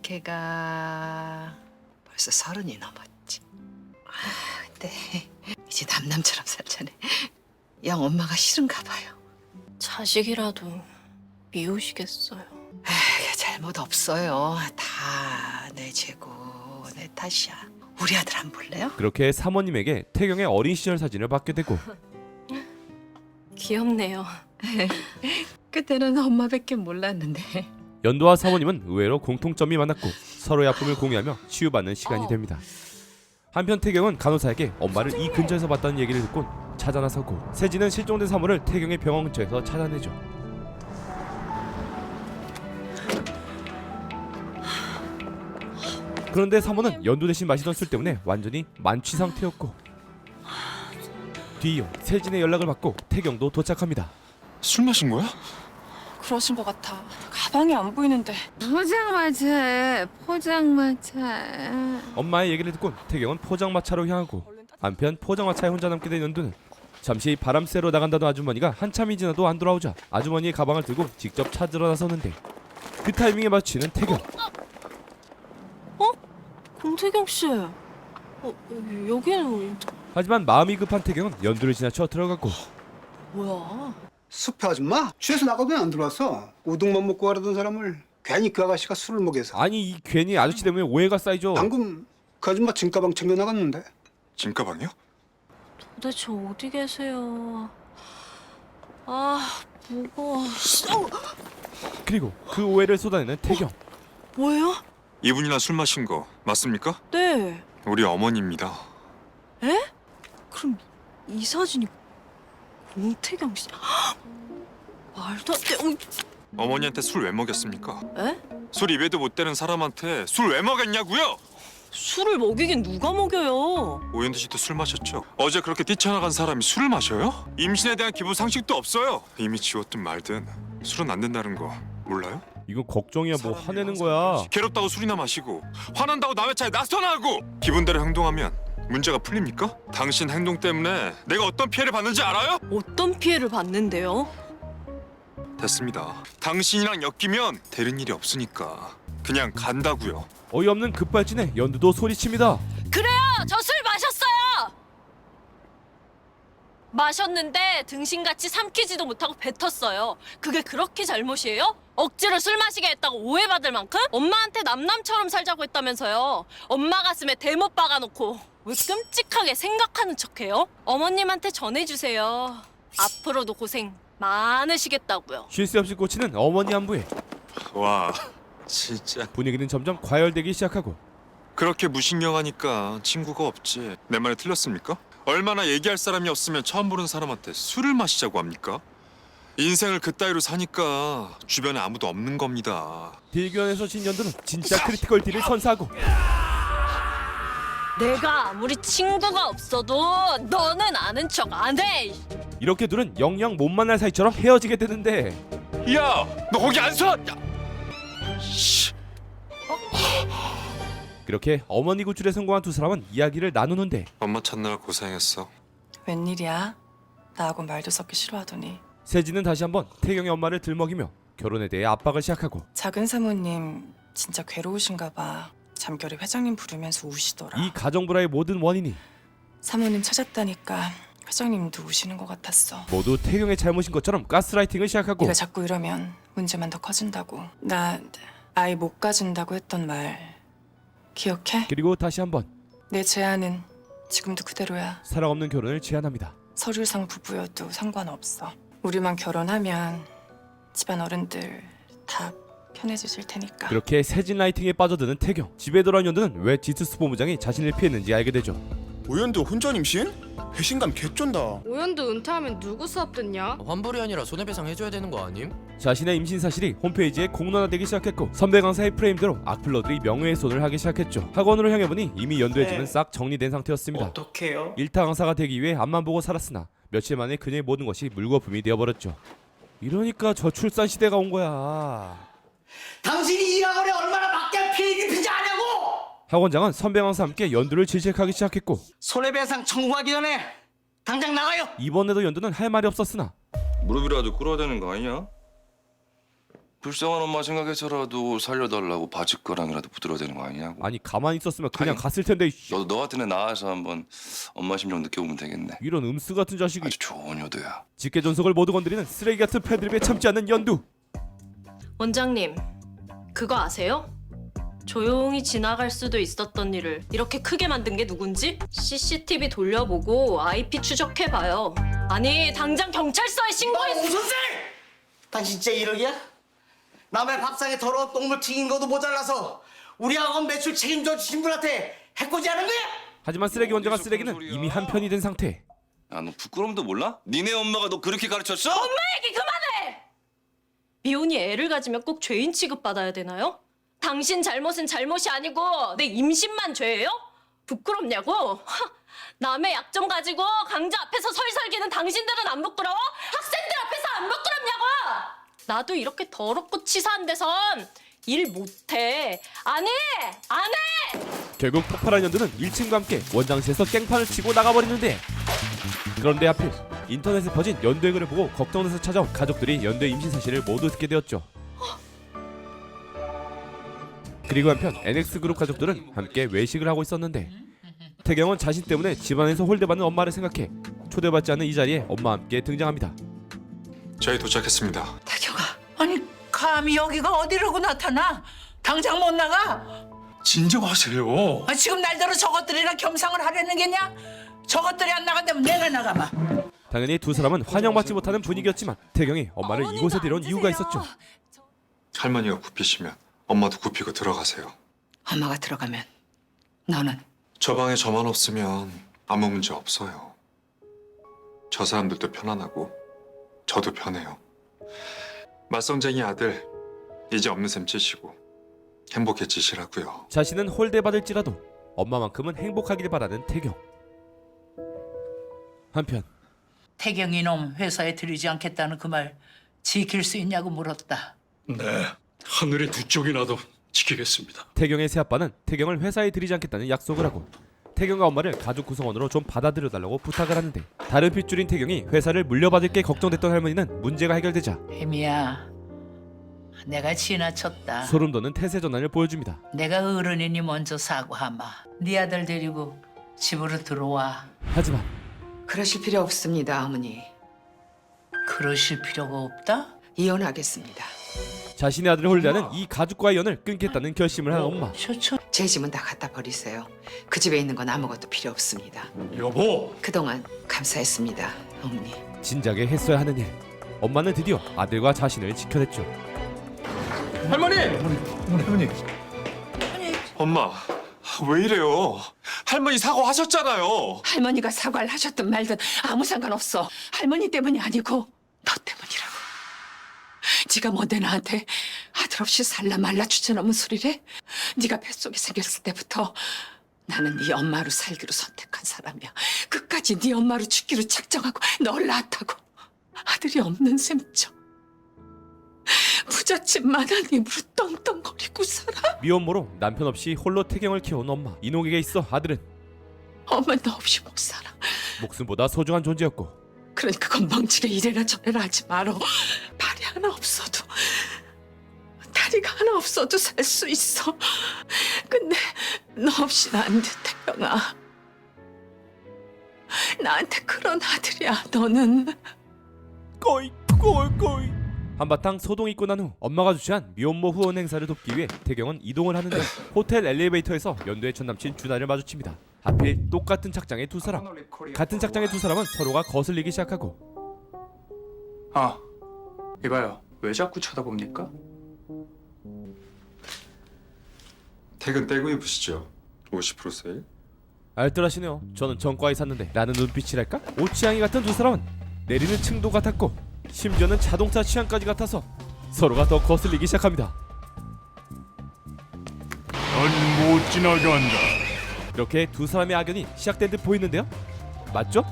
걔가 벌써 30이 넘었지. 근데 이제 남남처럼 살자네. 영 엄마가 싫은가 봐요. 자식이라도 미우시겠어요. 에이, 잘못 없어요. 다 내 죄고 내 탓이야. 우리 아들 안 볼래요? 그렇게 사모님에게 태경의 어린 시절 사진을 받게 되고, 귀엽네요. 그때는 엄마밖에 몰랐는데. 연두와 사모님은 의외로 공통점이 많았고 서로의 아픔을 공유하며 치유받는 시간이 됩니다. 한편 태경은 간호사에게 엄마를 이 근처에서 봤다는 얘기를 듣곤 찾아 나서고, 세진은 실종된 사모를 태경의 병원 근처에서 찾아내죠. 그런데 사모는 연두 대신 마시던 술 때문에 완전히 만취 상태였고, 뒤이어 세진의 연락을 받고 태경도 도착합니다. 술 마신 거야? 그러신 것 같아. 가방이 안 보이는데. 포장마차. 엄마의 얘기를 듣곤 태경은 포장마차로 향하고, 한편 포장마차에 혼자 남게 된 연두는 잠시 바람 쐬러 나간다던 아주머니가 한참이 지나도 안 돌아오자 아주머니의 가방을 들고 직접 찾으러 나서는데, 그 타이밍에 마주치는 태경. 공태경 씨. 여기는 하지만 마음이 급한 태경은 연두를 지나쳐 들어갔고, 뭐야? 숲에 아줌마? 취해서 나가더니 안 들어왔어. 우동만 먹고 가려던 사람을 괜히 그 아가씨가 술을 먹여서. 아니 이 괜히 아저씨 때문에 오해가 쌓이죠. 방금 그 아줌마 짐가방 챙겨 나갔는데. 짐가방이요? 도대체 어디 계세요? 아, 무거워. 그리고 그 오해를 쏟아내는 태경. 뭐예요? 이분이나 술 마신 거 맞습니까? 네. 우리 어머니입니다. 에? 그럼 이 사진이 공태경 씨? 말도 안 돼. 어머니한테 술 왜 먹였습니까? 에? 술 입에도 못 대는 사람한테 술 왜 먹였냐고요? 술을 먹이긴 누가 먹여요? 오현두 씨도 술 마셨죠? 어제 그렇게 뛰쳐나간 사람이 술을 마셔요? 임신에 대한 기본 상식도 없어요. 이미 지웠든 말든 술은 안 된다는 거 몰라요? 이거 걱정이야. 뭐 화내는 거야. 괴롭다고 술이나 마시고 화난다고 남의 차에 나서나고 기분대로 행동하면 문제가 풀립니까? 당신 행동 때문에 내가 어떤 피해를 받는지 알아요? 어떤 피해를 받는데요? 됐습니다. 당신이랑 엮이면 되는 일이 없으니까 그냥 간다고요. 어이없는 급발진에 연두도 소리칩니다. 그래요! 저 술 마셨어요! 마셨는데 등신같이 삼키지도 못하고 뱉었어요. 그게 그렇게 잘못이에요? 억지로 술 마시게 했다고 오해받을 만큼? 엄마한테 남남처럼 살자고 했다면서요. 엄마 가슴에 대못 박아놓고 왜 끔찍하게 생각하는 척해요? 어머님한테 전해주세요. 앞으로도 고생 많으시겠다고요. 쉴 새 없이 꽂히는 어머니 안부에 와 진짜 분위기는 점점 과열되기 시작하고, 그렇게 무신경하니까 친구가 없지. 내 말이 틀렸습니까? 얼마나 얘기할 사람이 없으면 처음 보는 사람한테 술을 마시자고 합니까? 인생을 그따위로 사니까 주변에 아무도 없는 겁니다. 대교원에서 진 연두는 진짜 크리티컬 딜을 선사하고 내가 아무리 친구가 없어도 너는 아는 척 안 해. 이렇게 둘은 영영 못 만날 사이처럼 헤어지게 되는데 야, 너 거기 안 서? 그렇게 어머니 구출에 성공한 두 사람은 이야기를 나누는데 엄마 찾느라 고생했어. 웬일이야? 나하고 말도 섞기 싫어하더니. 세진은 다시 한번 태경의 엄마를 들먹이며 결혼에 대해 압박을 시작하고 작은 사모님 진짜 괴로우신가 봐. 잠결에 회장님 부르면서 우시더라. 이 가정 불화의 모든 원인이 사모님 찾았다니까 회장님도 우시는 것 같았어. 모두 태경의 잘못인 것처럼 가스라이팅을 시작하고 네가 자꾸 이러면 문제만 더 커진다고. 나 아이 못 가진다고 했던 말 기억해? 그리고 다시 한번 내 제안은 지금도 그대로야. 사랑 없는 결혼을 제안합니다. 서류상 부부여도 상관없어. 우리만 결혼하면 집안 어른들 다 편해지실 테니까. 그렇게 세진 라이팅에 빠져드는 태경. 집에 돌아온 연두는 왜 지투스 본부장이 자신을 피했는지 알게 되죠. 오연도 혼전 임신? 배신감 개쩐다. 오연도 은퇴하면 누구 수업 듣냐? 환불이 아니라 손해배상 해줘야 되는 거 아님? 자신의 임신 사실이 홈페이지에 공론화되기 시작했고 선배 강사의 프레임대로 악플러들이 명예훼손을 하기 시작했죠. 학원으로 향해보니 이미 연두의 집은 싹 정리된 상태였습니다. 어떡해요? 일타 강사가 되기 위해 앞만 보고 살았으나 며칠 만에 그녀의 모든 것이 물거품이 되어버렸죠. 이러니까 저출산 시대가 온 거야. 당신이 일하거래 얼마나 밖에 피해 입히지 않냐고! 학원장은 선배 강사와 함께 연두를 질책하기 시작했고 손해배상 청구하기 전에 당장 나가요! 이번에도 연두는 할 말이 없었으나 무릎이라도 꿇어야 되는 거 아니냐? 불쌍한 엄마 생각해서라도 살려달라고 바짓가랑이라도 붙들어야 되는 거 아니냐고. 아니 가만히 있었으면 그냥 아니, 갔을 텐데. 너도 너 같은 애 나와서 한번 엄마 심정 느껴보면 되겠네. 이런 음수 같은 자식이. 아주 좋은 효도야. 직계존속을 모두 건드리는 쓰레기 같은 패드립에 참지 않는 연두. 원장님, 그거 아세요? 조용히 지나갈 수도 있었던 일을 이렇게 크게 만든 게 누군지? CCTV 돌려보고 IP 추적해봐요. 아니, 당장 경찰서에 신고해. 오선생! 당신 진짜 이러기야? 남의 밥상에 더러운 똥물 튀긴 것도 모자라서 우리 학원 매출 책임져 주신 분한테 해코지하는 거야? 하지만 쓰레기 원장과 쓰레기는 이미 한편이 된 상태. 야, 너 부끄러움도 몰라? 니네 엄마가 너 그렇게 가르쳤어? 엄마 얘기 그만해! 미혼이 애를 가지면 꼭 죄인 취급받아야 되나요? 당신 잘못은 잘못이 아니고 내 임신만 죄예요? 부끄럽냐고? 하, 남의 약점 가지고 강자 앞에서 설설기는 당신들은 안 부끄러워? 학생들 앞에서 안 부끄럽냐고? 나도 이렇게 더럽고 치사한 데선 일 못해. 안 해! 안 해! 결국 폭발한 연두는 1층과 함께 원장실에서 깽판을 치고 나가버리는데 그런데 하필 인터넷에 퍼진 연두의 글을 보고 걱정돼서 찾아온 가족들이 연두의 임신 사실을 모두 듣게 되었죠. 그리고 한편 NX그룹 가족들은 함께 외식을 하고 있었는데 태경은 자신 때문에 집안에서 홀대받는 엄마를 생각해 초대받지 않은 이 자리에 엄마와 함께 등장합니다. 저희 도착했습니다. 태경아, 아니 감히 여기가 어디라고 나타나? 당장 못 나가? 진정하세요. 아, 지금 날대로 저것들이랑 겸상을 하려는 게냐? 저것들이 안 나간다면 내가 나가마. 당연히 두 사람은 환영받지 못하는 분위기였지만 태경이 엄마를 이곳에 데려온 이유가 있었죠. 할머니가 굽히시면 엄마도 굽히고 들어가세요. 엄마가 들어가면 너는? 저 방에 저만 없으면 아무 문제 없어요. 저 사람들도 편안하고 저도 편해요. 말썽쟁이 아들 이제 없는 셈 치시고 행복해지시라고요. 자신은 홀대받을지라도 엄마만큼은 행복하길 바라는 태경. 한편 태경이 놈 회사에 들이지 않겠다는 그 말 지킬 수 있냐고 물었다. 네, 하늘의 두 쪽이나도 지키겠습니다. 태경의 새아빠는 태경을 회사에 들이지 않겠다는 약속을 하고 태경과 엄마를 가족 구성원으로 좀 받아들여달라고 부탁을 하는데 다른 핏줄인 태경이 회사를 물려받을 게 걱정됐던 할머니는 문제가 해결되자 혜미야, 내가 지나쳤다. 소름 돋는 태세 전환을 보여줍니다. 내가 어른이니 먼저 사과하마. 네 아들 데리고 집으로 들어와. 하지만 그러실 필요 없습니다, 어머니. 그러실 필요가 없다? 이혼하겠습니다. 자신의 아들을 홀대하는 이 가족과의 연을 끊겠다는 결심을 한 엄마. 제 집은 다 갖다 버리세요. 그 집에 있는 건 아무것도 필요 없습니다. 여보! 그동안 감사했습니다, 어머니. 진작에 했어야 하는 일. 엄마는 드디어 아들과 자신을 지켜냈죠. 할머니! 할머니. 엄마 왜 이래요? 할머니 사과하셨잖아요. 할머니가 사과를 하셨든 말든 아무 상관없어. 할머니 때문이 아니고 너 때문이라고. 지가 뭔데 나한테 아들 없이 살라 말라 주저넘은 소리래? 네가 뱃속에 생겼을 때부터 나는 네 엄마로 살기로 선택한 사람이야. 끝까지 네 엄마로 죽기로 작정하고 널 낳았다고. 아들이 없는 셈쳐. 부잣집만한 입으로 떵떵거리고 살아. 미혼모로 남편 없이 홀로 태경을 키워온 엄마. 이놈에게 있어 아들은 엄마 너 없이 못 살아. 목숨보다 소중한 존재였고, 그러니까 건방지게 이래라 저래라 하지 말어. 발이 하나 없어도 다리가 하나 없어도 살 수 있어. 근데 너 없이는 안 돼, 태경아. 나한테 그런 아들이야 너는. 꼬이. 한바탕 소동이 끝난 후 엄마가 주최한 미혼모 후원 행사를 돕기 위해 태경은 이동을 하는데 호텔 엘리베이터에서 연두의 전남친 준하를 마주칩니다. 하필 똑같은 착장의 두 사람. 같은 착장의 두 사람은 서로가 거슬리기 시작하고, 아, 이봐요. 왜 자꾸 쳐다봅니까? 퇴근 떼고 입으시죠. 50% 세일. 알뜰하시네요. 저는 전과에 샀는데 라는 눈빛이랄까? 옷취향이 같은 두 사람은 내리는 층도 같았고, 심지어는 자동차 취향까지 같아서 서로가 더 거슬리기 시작합니다. 넌 못 지나간다. 이렇게 두 사람의 악연이 시작된 듯 보이는데요? 맞죠?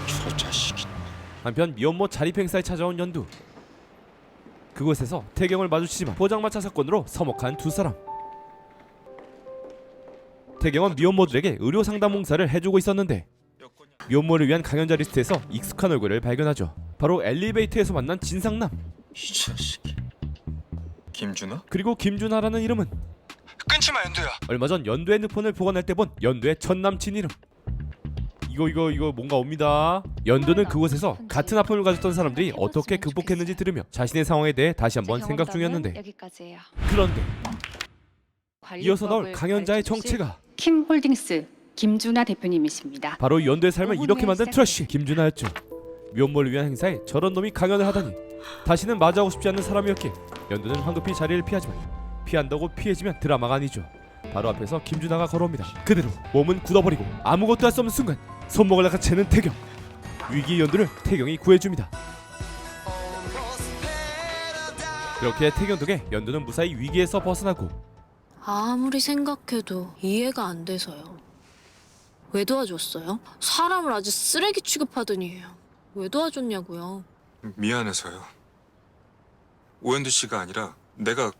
저 자식이. 한편 미혼모 자립 행사에 찾아온 연두. 그곳에서 태경을 마주치지만 포장마차 사건으로 서먹한 두 사람. 태경은 미혼모들에게 의료 상담 봉사를 해주고 있었는데 미혼모를 위한 강연자 리스트에서 익숙한 얼굴을 발견하죠. 바로 엘리베이터에서 만난 진상남. 이 자식이. 김준하? 그리고 김준하라는 이름은 끊지 마, 연두야. 얼마 전 연두의 핸드폰을 보관할 때 본 연두의 전 남친 이름. 이거 뭔가 옵니다. 연두는 그곳에서 같은 아픔을 가졌던 사람들이 어떻게 극복했는지 들으며 자신의 상황에 대해 다시 한번 생각 중이었는데, 여기까지예요. 그런데 이어서 나올 강연자의 정체가 킴홀딩스 김준하 대표님이십니다. 바로 연두의 삶을 이렇게 만든 트러쉬 김준하였죠. 미혼모를 위한 행사에 저런 놈이 강연을 하다니 다시는 마주하고 싶지 않는 사람이었기에 연두는 황급히 자리를 피하지만 피한다고 피해지면 드라마가 아니죠. 바로 앞에서 김준하가 걸어옵니다. 그대로 몸은 굳어버리고 아무것도 할 수 없는 순간 손목을 낚아채는 태경. 위기의 연두를 태경이 구해줍니다. 그렇게 태경 덕에 연두는 무사히 위기에서 벗어나고, 아무리 생각해도 이해가 안 돼서요. 왜 도와줬어요? 사람을 아주 쓰레기 취급하더니 왜 도와줬냐고요. 미안해서요. 오현두 씨가 아니라 내가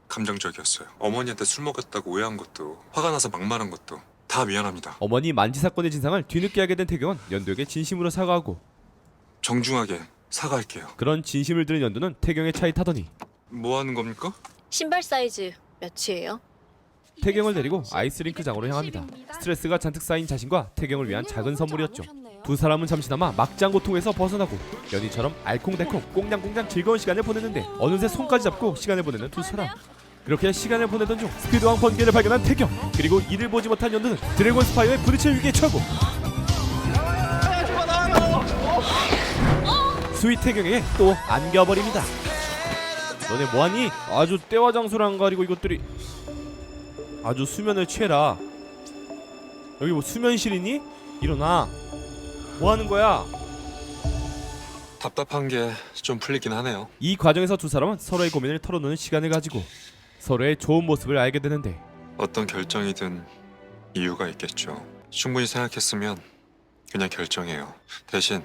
감정적이었어요. 어머니한테 술 먹였다고 오해한 것도, 화가 나서 막말한 것도 다 미안합니다. 어머니 만지 사건의 진상을 뒤늦게 알게 된 태경은 연두에게 진심으로 사과하고, 정중하게 사과할게요. 그런 진심을 들은 연두는 태경의 차에 타더니 뭐 하는 겁니까? 신발 사이즈 몇이에요? 태경을 데리고 아이스링크장으로 향합니다. 스트레스가 잔뜩 쌓인 자신과 태경을 위한 작은 선물이었죠. 두 사람은 잠시나마 막장 고통에서 벗어나고 연희처럼 알콩달콩 꽁냥꽁냥 즐거운 시간을 보내는데 어느새 손까지 잡고 시간을 보내는 두 사람. 그렇게 시간을 보내던 중 스피드왕 번개를 발견한 태경. 그리고 이를 보지 못한 연두는 드래곤 스파이어의 부딪힐 위기에 처하고 스윗 태경에게 또 안겨버립니다. 너네 뭐하니? 아주 때와 장소를 안 가리고 이것들이 아주 수면을 취해라. 여기 뭐 수면실이니? 일어나. 뭐하는 거야? 답답한 게 좀 풀리긴 하네요. 이 과정에서 두 사람은 서로의 고민을 털어놓는 시간을 가지고 서로의 좋은 모습을 알게 되는데, 어떤 결정이든 이유가 있겠죠. 충분히 생각했으면 그냥 결정해요. 대신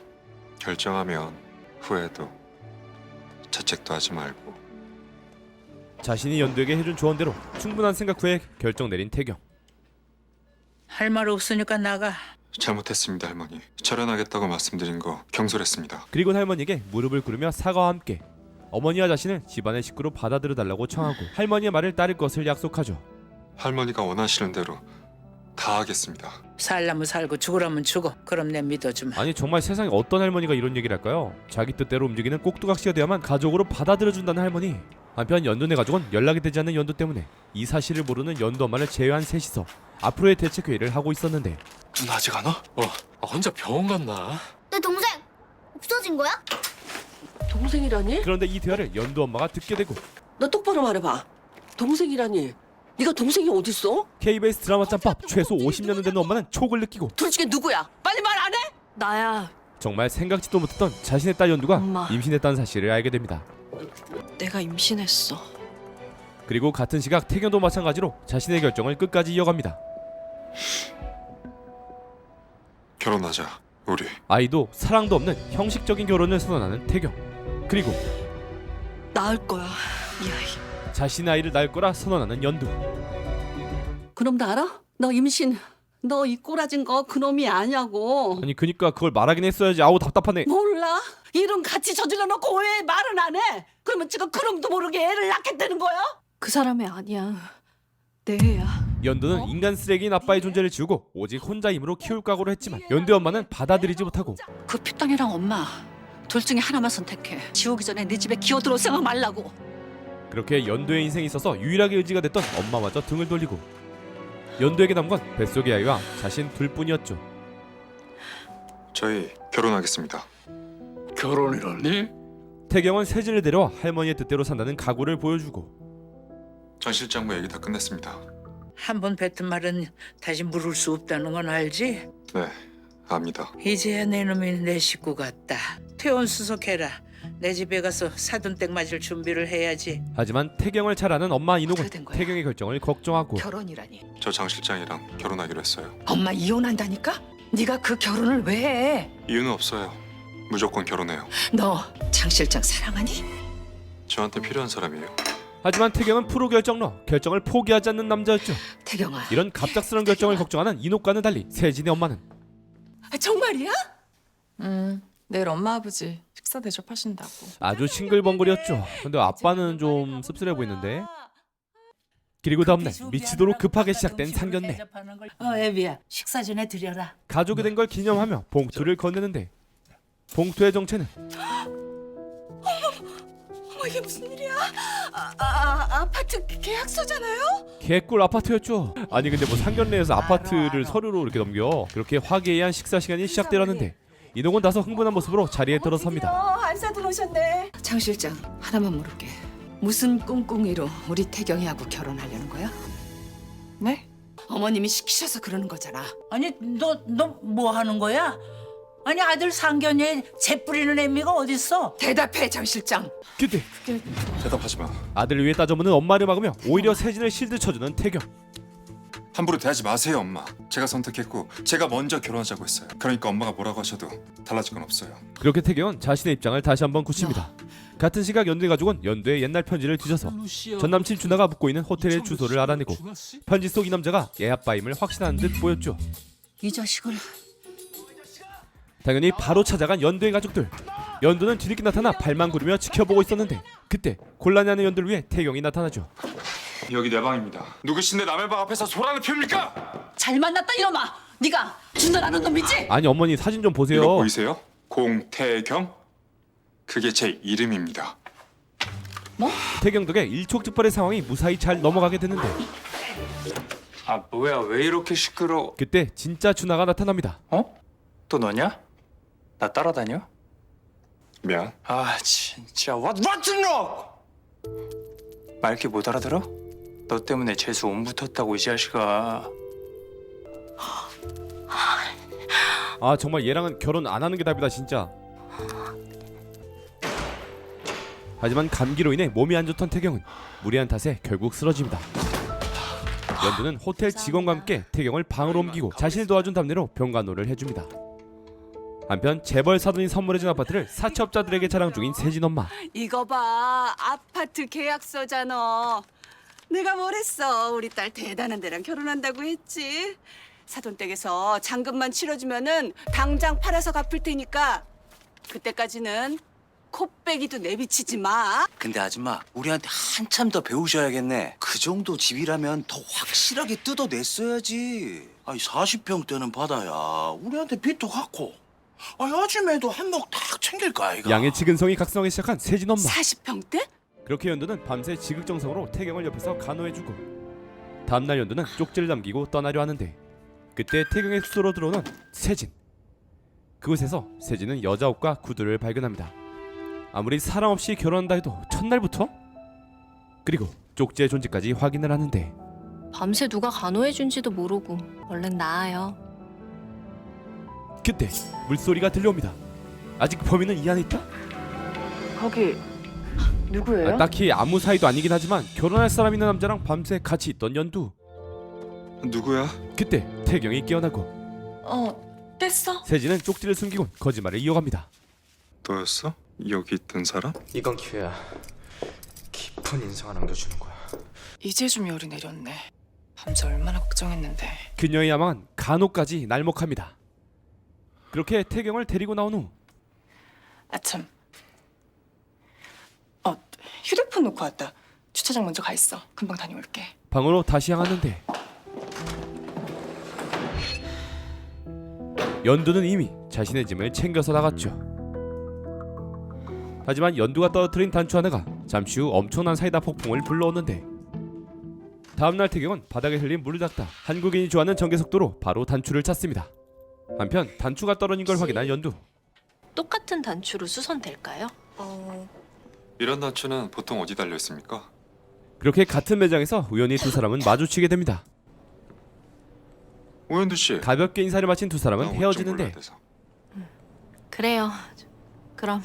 결정하면 후회도 자책도 하지 말고. 자신이 연두에게 해준 조언대로 충분한 생각 후에 결정 내린 태경. 할 말 없으니까 나가. 잘못했습니다, 할머니. 철연하겠다고 말씀드린 거 경솔했습니다. 그리고 할머니에게 무릎을 꿇으며 사과와 함께 어머니와 자신을 집안의 식구로 받아들여달라고 청하고 할머니의 말을 따를 것을 약속하죠. 할머니가 원하시는 대로 다 하겠습니다. 살라면 살고 죽으라면 죽어. 그럼 내 믿어주마. 아니 정말 세상에 어떤 할머니가 이런 얘기를 할까요? 자기 뜻대로 움직이는 꼭두각시가 되어야만 가족으로 받아들여준다는 할머니. 한편 연두네 가족은 연락이 되지 않는 연두 때문에 이 사실을 모르는 연두 엄마를 제외한 셋이서 앞으로의 대책 회의를 하고 있었는데, 눈 아직 안 와? 혼자 병원 갔나? 내 동생 없어진 거야? 동생이라니? 그런데 이 대화를 연두 엄마가 듣게 되고, 너 똑바로 말해봐. 동생이라니? 네가 동생이 어딨어? KBS 드라마 짬밥 최소 50년은 되는 엄마는 촉을 느끼고, 둘 중에 누구야? 빨리 말 안 해? 나야. 정말 생각지도 못했던 자신의 딸 연두가 엄마. 임신했다는 사실을 알게 됩니다. 내가 임신했어. 그리고 같은 시각 태경도 마찬가지로 자신의 결정을 끝까지 이어갑니다. 결혼하자, 우리. 아이도 사랑도 없는 형식적인 결혼을 선언하는 태경. 그리고 낳을 거야, 이 아이. 자신의 아이를 낳을 거라 선언하는 연두. 그럼 나 알아? 너 임신. 너 이 꼬라진 거 그놈이 아냐고. 아니 그니까 그걸 말하긴 했어야지. 아우 답답하네. 몰라? 일은 같이 저질러 놓고 왜 말은 안 해? 그러면 지금 그놈도 모르게 애를 낳겠다는 거야? 그 사람이 아니야. 내 애야. 연두는 인간 쓰레기인 아빠의 존재를 지우고 오직 혼자 힘으로 키울 각오를 했지만 연두의 엄마는 받아들이지 못하고 그 핏덩이랑 엄마 둘 중에 하나만 선택해. 지우기 전에 네 집에 기어들어올 생각 말라고. 그렇게 연두의 인생에 있어서 유일하게 의지가 됐던 엄마마저 등을 돌리고 연두에게 남은 건 뱃속의 아이와 자신 둘뿐이었죠. 저희 결혼하겠습니다. 결혼이라니? 태경은 세진을 데려와 할머니의 뜻대로 산다는 각오를 보여주고 전 실장과 얘기 다 끝냈습니다. 한 번 뱉은 말은 다시 물을 수 없다는 건 알지? 네, 압니다. 이제야 내 놈이 내 식구 같다. 퇴원 수속해라. 내 집에 가서 사돈댁 맞을 준비를 해야지. 하지만 태경을 잘 아는 엄마 이녹은 어떻게 된 거야? 태경의 결정을 걱정하고 결혼이라니. 저 장 실장이랑 결혼하기로 했어요. 엄마 이혼한다니까? 네가 그 결혼을 왜 해? 이유는 없어요. 무조건 결혼해요. 너 장 실장 사랑하니? 저한테 필요한 사람이에요. 하지만 태경은 프로 결정러 결정을 포기하지 않는 남자였죠. 태경아. 이런 갑작스러운 결정을 걱정하는 이녹과는 달리 세진의 엄마는 정말이야? 내일 엄마 아버지 식사 대접하신다고. 아주 싱글벙글이었죠. 근데 아빠는 좀 씁쓸해 보이는데. 그리고 다음날 미치도록 급하게 시작된 상견례. 애비야, 식사 전에 드려라. 가족이 된 걸 기념하며 봉투를 건네는데 봉투의 정체는 어머, 이게 무슨 일이야? 아파트 계약서잖아요? 개꿀 아파트였죠. 아니 근데 뭐 상견례에서 아파트를 서류로 이렇게 넘겨. 그렇게 화기애애한 식사 시간이 시작되려는데 이녹은 다소 흥분한 모습으로 자리에 들어섭니다. 안사 들어오셨네. 장 실장 하나만 물을게. 무슨 꿍꿍이로 우리 태경이하고 결혼하려는 거야? 네? 어머님이 시키셔서 그러는 거잖아. 아니 너 뭐 하는 거야? 아니 아들 상견례에 재 뿌리는 애미가 어딨어? 대답해 장 실장. 그때 대답하지 마. 아들을 위해 따져보는 엄마를 막으며 오히려 세진을 실드 쳐주는 태경. 함부로 대하지 마세요, 엄마. 제가 선택했고 제가 먼저 결혼하자고 했어요. 그러니까 엄마가 뭐라고 하셔도 달라질 건 없어요. 그렇게 태경은 자신의 입장을 다시 한번 굳힙니다. 같은 시각 연두의 가족은 연두의 옛날 편지를 뒤져서 전 남친 준하가 묵고 있는 호텔의 주소를 알아내고 편지 속 이 남자가 얘 아빠임을 확신하는 듯 보였죠. 이 자식을. 당연히 바로 찾아간 연두의 가족들. 연두는 뒤늦게 나타나 발만 구르며 지켜보고 있었는데 그때 곤란해하는 연두를 위해 태경이 나타나죠. 여기 내 방입니다. 누구신데 남의 방 앞에서 소란을 피웁니까? 잘 만났다 이놈아. 네가 준다라는 놈이지? 아니 어머니 사진 좀 보세요. 이거 보이세요? 공태경? 그게 제 이름입니다. 뭐? 태경 덕에 일촉즉발의 상황이 무사히 잘 넘어가게 되는데 아 뭐야 왜 이렇게 시끄러? 그때 진짜 준하가 나타납니다. 어? 또 너냐? 나 따라다녀? 미안. 아 진짜 What's wrong? 말귀 못 알아들어? 너 때문에 재수 온 붙었다고 이 자식아. 아 정말 얘랑은 결혼 안 하는 게 답이다 진짜. 하지만 감기로 인해 몸이 안 좋던 태경은 무리한 탓에 결국 쓰러집니다. 연두는 호텔 직원과 함께 태경을 방으로 옮기고 자신을 도와준 답례로 병간호를 해줍니다. 한편 재벌 사돈이 선물해준 아파트를 사채업자들에게 자랑 중인 세진 엄마. 이거 봐. 아파트 계약서잖아. 내가 뭘 했어. 우리 딸 대단한 데랑 결혼한다고 했지. 사돈댁에서 잔금만 치러주면은 당장 팔아서 갚을 테니까 그때까지는 코빼기도 내비치지 마. 근데 아줌마 우리한테 한참 더 배우셔야겠네. 그 정도 집이라면 더 확실하게 뜯어냈어야지. 아니 40평대는 받아야 우리한테 빚도 갚고 아니 아줌매도 한몫 딱 챙길 거 아이가. 양의 지근성이 각성하기 시작한 세진 엄마. 40평대? 그렇게 연두는 밤새 지극정성으로 태경을 옆에서 간호해주고 다음날 연두는 쪽지를 남기고 떠나려 하는데 그때 태경의 숙소로 들어오는 세진. 그곳에서 세진은 여자 옷과 구두를 발견합니다. 아무리 사랑 없이 결혼한다 해도 첫날부터? 그리고 쪽지의 존재까지 확인을 하는데 밤새 누가 간호해준지도 모르고 얼른 나아요. 그때 물소리가 들려옵니다. 아직 범인은 이 안에 있다? 거기 누구예요? 딱히 아무 사이도 아니긴 하지만 결혼할 사람 있는 남자랑 밤새 같이 있던 연두. 누구야? 그때 태경이 깨어나고 깼어? 세진은 쪽지를 숨기곤 거짓말을 이어갑니다. 너였어? 여기 있던 사람? 이건 기회야. 깊은 인상을 남겨주는 거야. 이제 좀 열이 내렸네. 밤새 얼마나 걱정했는데. 그녀의 야망은 간혹까지 날먹합니다. 그렇게 태경을 데리고 나온 후 아참. 휴대폰 놓고 왔다. 주차장 먼저 가 있어. 금방 다녀올게. 방으로 다시 향하는데 연두는 이미 자신의 짐을 챙겨서 나갔죠. 하지만 연두가 떨어뜨린 단추 하나가 잠시 후 엄청난 사이다 폭풍을 불러오는데 다음날 태경은 바닥에 흘린 물을 닦다 한국인이 좋아하는 전개 속도로 바로 단추를 찾습니다. 한편 단추가 떨어진 걸 확인한 연두. 똑같은 단추로 수선될까요? 이런 단추는 보통 어디 달려 있습니까? 그렇게 같은 매장에서 우연히 두 사람은 마주치게 됩니다. 오현두 씨. 가볍게 인사를 마친 두 사람은 헤어지는데 그래요. 그럼.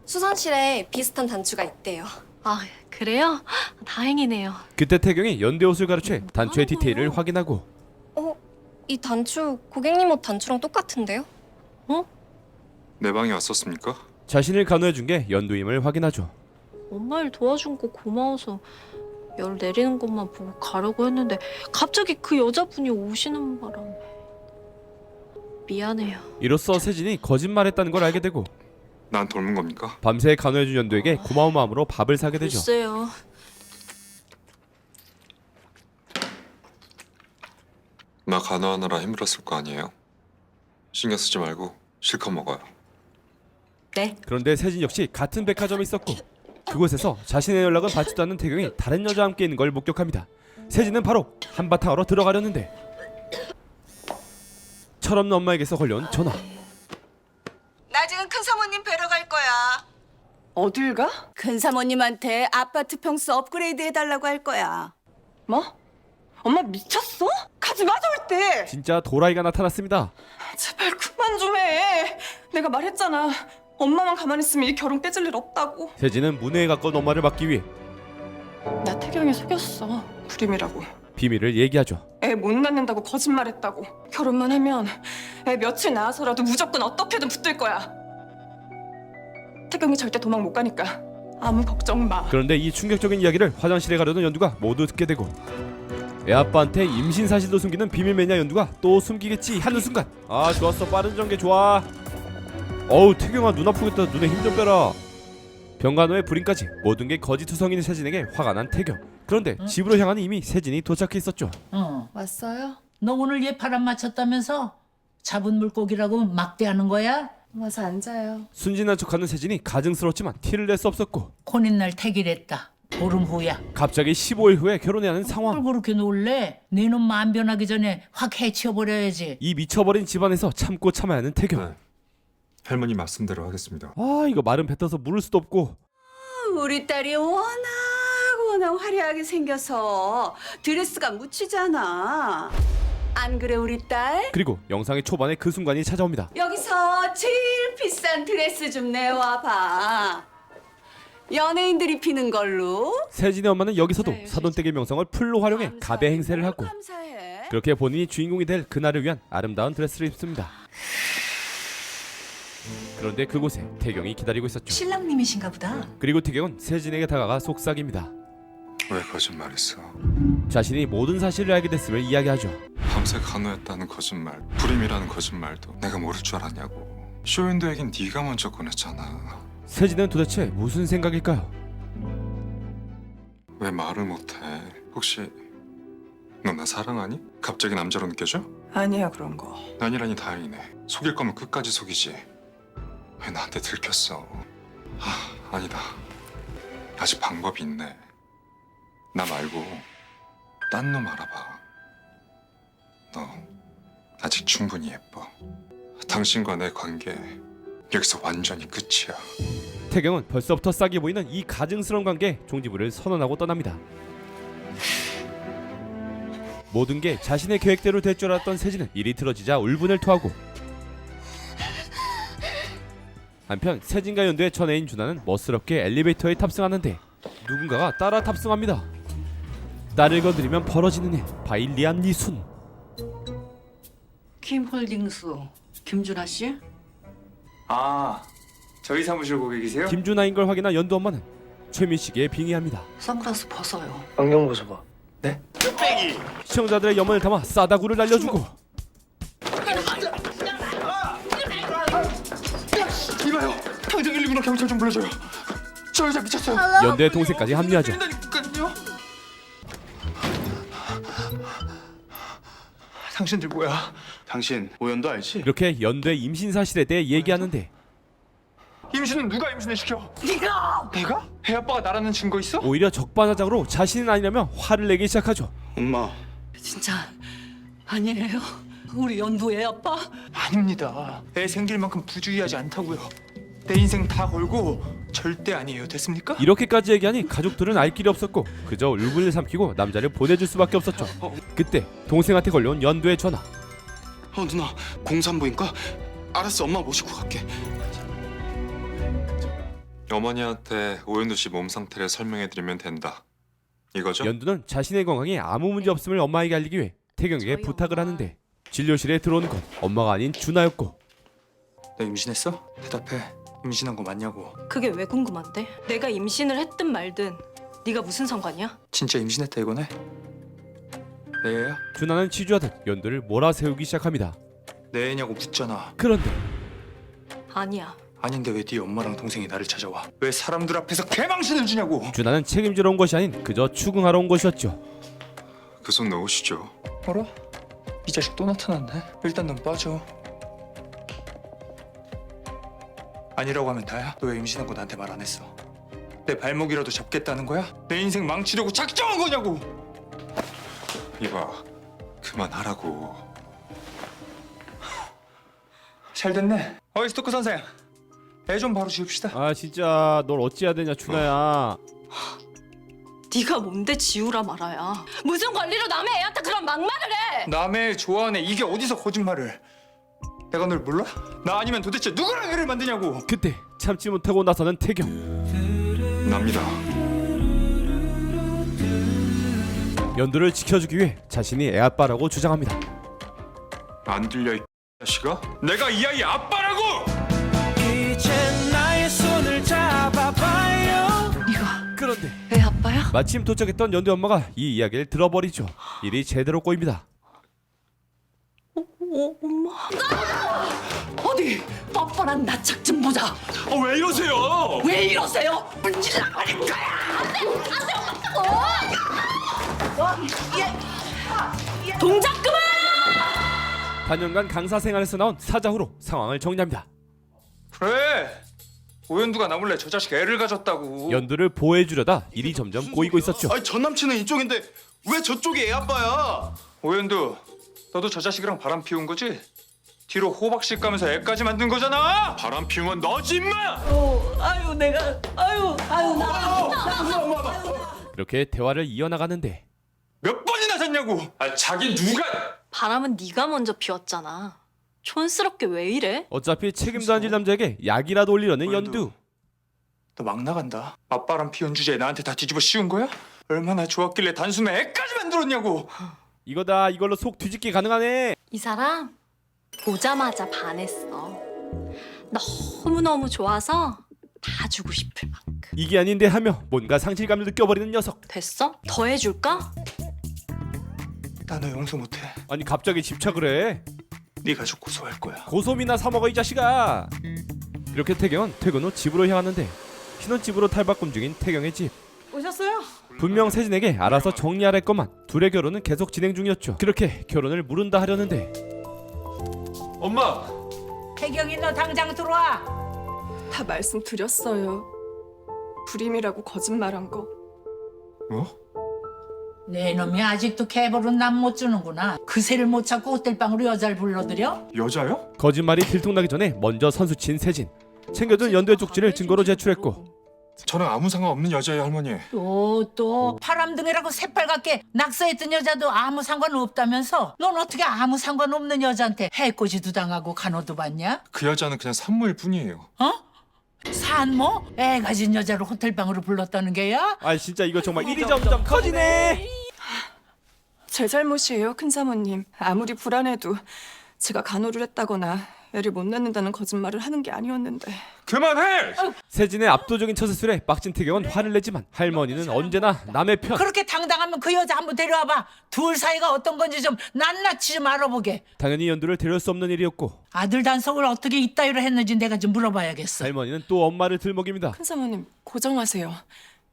수선실에 비슷한 단추가 있대요. 아, 그래요? 다행이네요. 그때 태경이 연두의 옷을 가로채 단추의 디테일을 확인하고 이 단추 고객님 옷 단추랑 똑같은데요? 내 방에 왔었습니까? 자신을 간호해준 게 연두임을 확인하죠. 엄마 일 도와준 거 고마워서 열 내리는 것만 보고 가려고 했는데 갑자기 그 여자분이 오시는 바람에 미안해요. 이로써 세진이 거짓말했다는 걸 알게 되고 난 닮은 겁니까? 밤새 간호해준 연두에게 고마운 마음으로 밥을 사게 되죠. 글쎄요. 나 간호하느라 힘들었을 거 아니에요? 신경 쓰지 말고 실컷 먹어요. 네. 그런데 세진 역시 같은 백화점에 있었고 그곳에서 자신의 연락은 받지도 않는 태경이 다른 여자와 함께 있는 걸 목격합니다. 세진은 바로 한바탕으로 들어가려는데 철없는 엄마에게서 걸려온 전화. 나 지금 큰 사모님 뵈러 갈 거야. 어딜 가? 큰 사모님한테 아파트 평수 업그레이드 해달라고 할 거야. 뭐? 엄마 미쳤어? 가지 마 절대. 진짜 도라이가 나타났습니다. 제발 그만 좀 해. 내가 말했잖아. 엄마만 가만히 있으면 이 결혼 깨질 일 없다고. 세진은 문회에 가까운 엄마를 막기 위해 나 태경이 속였어. 불임이라고. 비밀을 얘기하죠. 애 못 낳는다고 거짓말했다고. 결혼만 하면 애 며칠 낳아서라도 무조건 어떻게든 붙들 거야. 태경이 절대 도망 못 가니까 아무 걱정 마. 그런데 이 충격적인 이야기를 화장실에 가려던 연두가 모두 듣게 되고 애아빠한테 임신 사실도 숨기는 비밀 매니아 연두가 또 숨기겠지 하는 순간 아 좋았어 빠른 전개 좋아. 어우 태경아 눈 아프겠다 눈에 힘 좀 빼라. 병간호의 불임까지 모든 게 거짓투성이는 세진에게 화가 난 태경. 그런데 집으로 향하는 이미 세진이 도착해 있었죠. 왔어요? 너 오늘 얘 바람 맞췄다면서? 잡은 물고기라고 막대하는 거야? 와서 앉아요. 순진한 척하는 세진이 가증스럽지만 티를 낼 수 없었고 혼인날 택일했다. 보름 후야. 갑자기 15일 후에 결혼해야 하는 상황. 뭘 그렇게 놀래? 네 놈 마음 변하기 전에 확 해치워버려야지. 이 미쳐버린 집안에서 참고 참아야 하는 태경. 할머니 말씀대로 하겠습니다. 아 이거 말은 뱉어서 물을 수도 없고 우리 딸이 워낙 화려하게 생겨서 드레스가 묻히잖아. 안 그래 우리 딸? 그리고 영상의 초반에 그 순간이 찾아옵니다. 여기서 제일 비싼 드레스 좀 내와봐. 연예인들이 피는 걸로. 세진의 엄마는 여기서도 사돈댁의 명성을 풀로 활용해 가배 행세를 하고 감사해. 그렇게 본인이 주인공이 될 그날을 위한 아름다운 드레스를 입습니다. 그런데 그곳에 태경이 기다리고 있었죠. 신랑님이신가 보다. 그리고 태경은 세진에게 다가가 속삭입니다. 왜 거짓말했어? 자신이 모든 사실을 알게 됐음을 이야기하죠. 밤새 간호했다는 거짓말, 불임이라는 거짓말도 내가 모를 줄 알았냐고. 쇼윈도에겐 네가 먼저 꺼냈잖아. 세진은 도대체 무슨 생각일까요? 왜 말을 못해? 혹시 너 나 사랑하니? 갑자기 남자로 느껴져? 아니야 그런 거. 아니라니 다행이네. 속일 거면 끝까지 속이지. 왜 나한테 들켰어? 아니다. 아직 방법이 있네. 나 말고 딴 놈 알아봐. 너 아직 충분히 예뻐. 당신과 내 관계 여기서 완전히 끝이야. 태경은 벌써부터 싹이 보이는 이 가증스러운 관계에 종지부를 선언하고 떠납니다. 모든 게 자신의 계획대로 될 줄 알았던 세진은 일이 틀어지자 울분을 토하고 한편 세진과 연두의 전애인 준하는 멋스럽게 엘리베이터에 탑승하는데 누군가가 따라 탑승합니다. 딸을 건드리면 벌어지는 일, 바이 리암 니순. 김홀딩스 김준하 씨? 아, 저희 사무실 고객이세요? 김준하인 걸 확인한 연두 엄마는 최민식에게 빙의합니다. 선글라스 벗어요. 안경 벗어봐. 네? 시청자들의 염원을 담아 싸다구를 날려주고 이봐요. 당장 119로 경찰 좀 불러줘요. 저 여자 미쳤어요. 연두의 동생까지 합류하죠. 때린다니까요. 당신들 뭐야? 당신 오연도 알지? 이렇게 연두의 임신 사실에 대해 얘기하는데 임신은 누가 임신을 시켜? 네가! 내가? 애 아빠가 나라는 증거 있어? 오히려 적반하장으로 자신은 아니라며 화를 내기 시작하죠. 엄마. 진짜 아니에요? 우리 연두 애 아빠? 아닙니다. 애 생길 만큼 부주의하지 않다고요. 내 인생 다 걸고 절대 아니에요. 됐습니까? 이렇게까지 얘기하니 가족들은 알 길이 없었고 그저 울분을 삼키고 남자를 보내줄 수밖에 없었죠. 그때 동생한테 걸려온 연두의 전화. 누나 공산부인과? 알았어, 엄마 모시고 갈게. 어머니한테 오연두 씨 몸 상태를 설명해드리면 된다. 이거죠? 연두는 자신의 건강에 아무 문제 없음을 엄마에게 알리기 위해 태경에게 부탁을 하는데 진료실에 들어오는 건 엄마가 아닌 준하였고 너 임신했어? 대답해. 임신한 거 맞냐고. 그게 왜 궁금한데? 내가 임신을 했든 말든 네가 무슨 상관이야? 진짜 임신했다 이거네? 내 애야? 준하는 치주하듯 연두를 몰아세우기 시작합니다. 내 애냐고 묻잖아. 그런데 아니야. 아닌데 왜 네 엄마랑 동생이 나를 찾아와? 왜 사람들 앞에서 개망신을 주냐고? 준하는 책임지러 온 것이 아닌 그저 추궁하러 온 것이었죠. 그 손 놓으시죠. 어라? 이 자식 또 나타났네. 일단 넌 빠져. 아니라고 하면 다야? 너 왜 임신한 거 나한테 말 안 했어? 내 발목이라도 잡겠다는 거야? 내 인생 망치려고 작정한 거냐고? 이봐, 그만하라고. 잘 됐네. 어이 스토커 선생. 애 좀 바로 지웁시다. 아 진짜 널 어찌해야 되냐 준하야. 네가 뭔데 지우라 말아야. 무슨 권리로 남의 애한테 그런 막말을 해? 남의 좋아하는 애 이게 어디서 거짓말을? 내가 널 몰라? 나 아니면 도대체 누구랑 애를 만드냐고? 그때 참지 못하고 나서는 태경. 납니다. 연두를 지켜주기 위해 자신이 애아빠라고 주장합니다. 안 들려 이 자식아? 내가 이 아이 아빠라고! 그런데 애 아빠야? 마침 도착했던 연두 엄마가 이 이야기를 들어버리죠. 일이 제대로 꼬입니다. 엄마. 어디 뻔뻔한 나착 좀 보자. 왜 이러세요? 왜 이러세요? 문질러 버릴 거야. 동작 그만! 단연간 강사 생활에서 나온 사자후로 상황을 정리합니다. 그래. 오연두가 나 몰래 저 자식 애를 가졌다고. 연두를 보호해주려다 일이 점점 꼬이고 있었죠. 아니 전 남친은 이쪽인데 왜 저쪽이 애 아빠야? 오연두, 너도 저 자식이랑 바람 피운 거지? 뒤로 호박씨 까면서 애까지 만든 거잖아. 바람 피운 건 너지 임마! 아유 내가 아유 이렇게 대화를 이어나가는데 몇 번이나 잤냐고. 아 자기 누가? 바람은 네가 먼저 피웠잖아. 촌스럽게 왜 이래? 어차피 책임도 안 질 남자에게 약이라도 올리려는 연두. 너 막 나간다. 아빠랑 피운 주제에 나한테 다 뒤집어 씌운 거야? 얼마나 좋았길래 단숨에 애까지 만들었냐고. 이거다, 이걸로 속 뒤집기 가능하네. 이 사람 보자마자 반했어. 너무너무 좋아서 다 주고 싶을 만큼. 이게 아닌데 하며 뭔가 상실감을 느껴버리는 녀석. 됐어? 더 해줄까? 나 너 용서 못해. 아니 갑자기 집착을 해. 네 가족 고소할 거야. 고소미나 사 먹어 이 자식아. 이렇게 태경은 퇴근 후 집으로 향하는데 신혼집으로 탈바꿈 중인 태경의 집. 오셨어요? 분명 세진에게 알아서 정리하랬건만 둘의 결혼은 계속 진행 중이었죠. 그렇게 결혼을 무른다 하려는데 엄마. 태경이 너 당장 들어와. 다 말씀드렸어요. 불임이라고 거짓말한 거. 뭐? 내 놈이 아직도 개벌은 남 못 주는구나. 그새를 못 찾고 호텔방으로 여자를 불러들여? 여자요? 거짓말이 들통나기 전에 먼저 선수친 세진. 챙겨둔 연두의 쪽지를 증거로 제출했고 저는 아무 상관없는 여자예요 할머니. 또 바람둥이라고 새빨갛게 낙서했던 여자도 아무 상관없다면서? 넌 어떻게 아무 상관없는 여자한테 해코지도 당하고 간호도 받냐? 그 여자는 그냥 산모일 뿐이에요. 어? 뭐? 애 가진 여자를 호텔방으로 불렀다는 게야? 아 진짜 이거 정말 일이 점점 커지네. 제 잘못이에요, 큰 사모님. 아무리 불안해도 제가 간호를 했다거나 애를 못 낳는다는 거짓말을 하는 게 아니었는데. 그만해! 세진의 압도적인 처세술에 빡친 태경은 화를 내지만 할머니는 언제나 남의 편. 그렇게 당당하면 그 여자 한번 데려와봐. 둘 사이가 어떤 건지 좀 낱낱이 좀 알아보게. 당연히 연두를 데려올 수 없는 일이었고 아들 단속을 어떻게 이따위로 했는지 내가 좀 물어봐야겠어. 할머니는 또 엄마를 들먹입니다. 큰 사모님 고정하세요.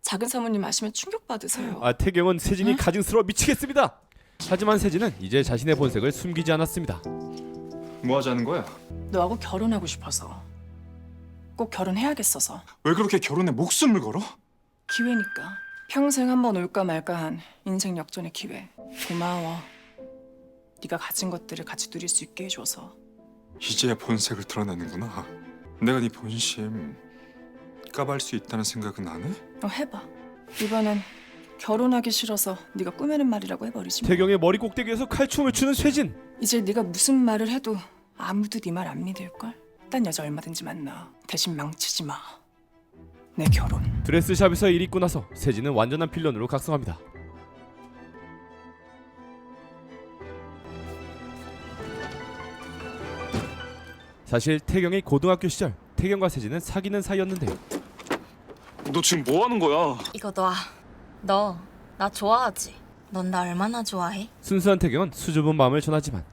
작은 사모님 아시면 충격받으세요. 아 태경은 세진이 가증스러워 미치겠습니다. 하지만 세진은 이제 자신의 본색을 숨기지 않았습니다. 뭐 하자는 거야? 너하고 결혼하고 싶어서. 꼭 결혼해야겠어서. 왜 그렇게 결혼에 목숨을 걸어? 기회니까. 평생 한번 올까 말까한 인생 역전의 기회. 고마워. 네가 가진 것들을 같이 누릴 수 있게 해줘서. 이제야 본색을 드러내는구나. 내가 네 본심 까발 수 있다는 생각은 안 해? 해봐. 이번엔 결혼하기 싫어서 네가 꾸미는 말이라고 해버리지 뭐. 태경의 머리 꼭대기에서 칼춤을 추는 세진. 이제 네가 무슨 말을 해도 아무도 네 말 안 믿을걸? 딴 여자 얼마든지 만나. 대신 망치지 마. 내 결혼. 드레스샵에서 일 있고 나서 세진은 완전한 필런으로 각성합니다. 사실 태경의 고등학교 시절 태경과 세진은 사귀는 사이였는데 너 지금 뭐 하는 거야? 이거 놔. 너 나 좋아하지? 넌 나 얼마나 좋아해? 순수한 태경은 수줍은 마음을 전하지만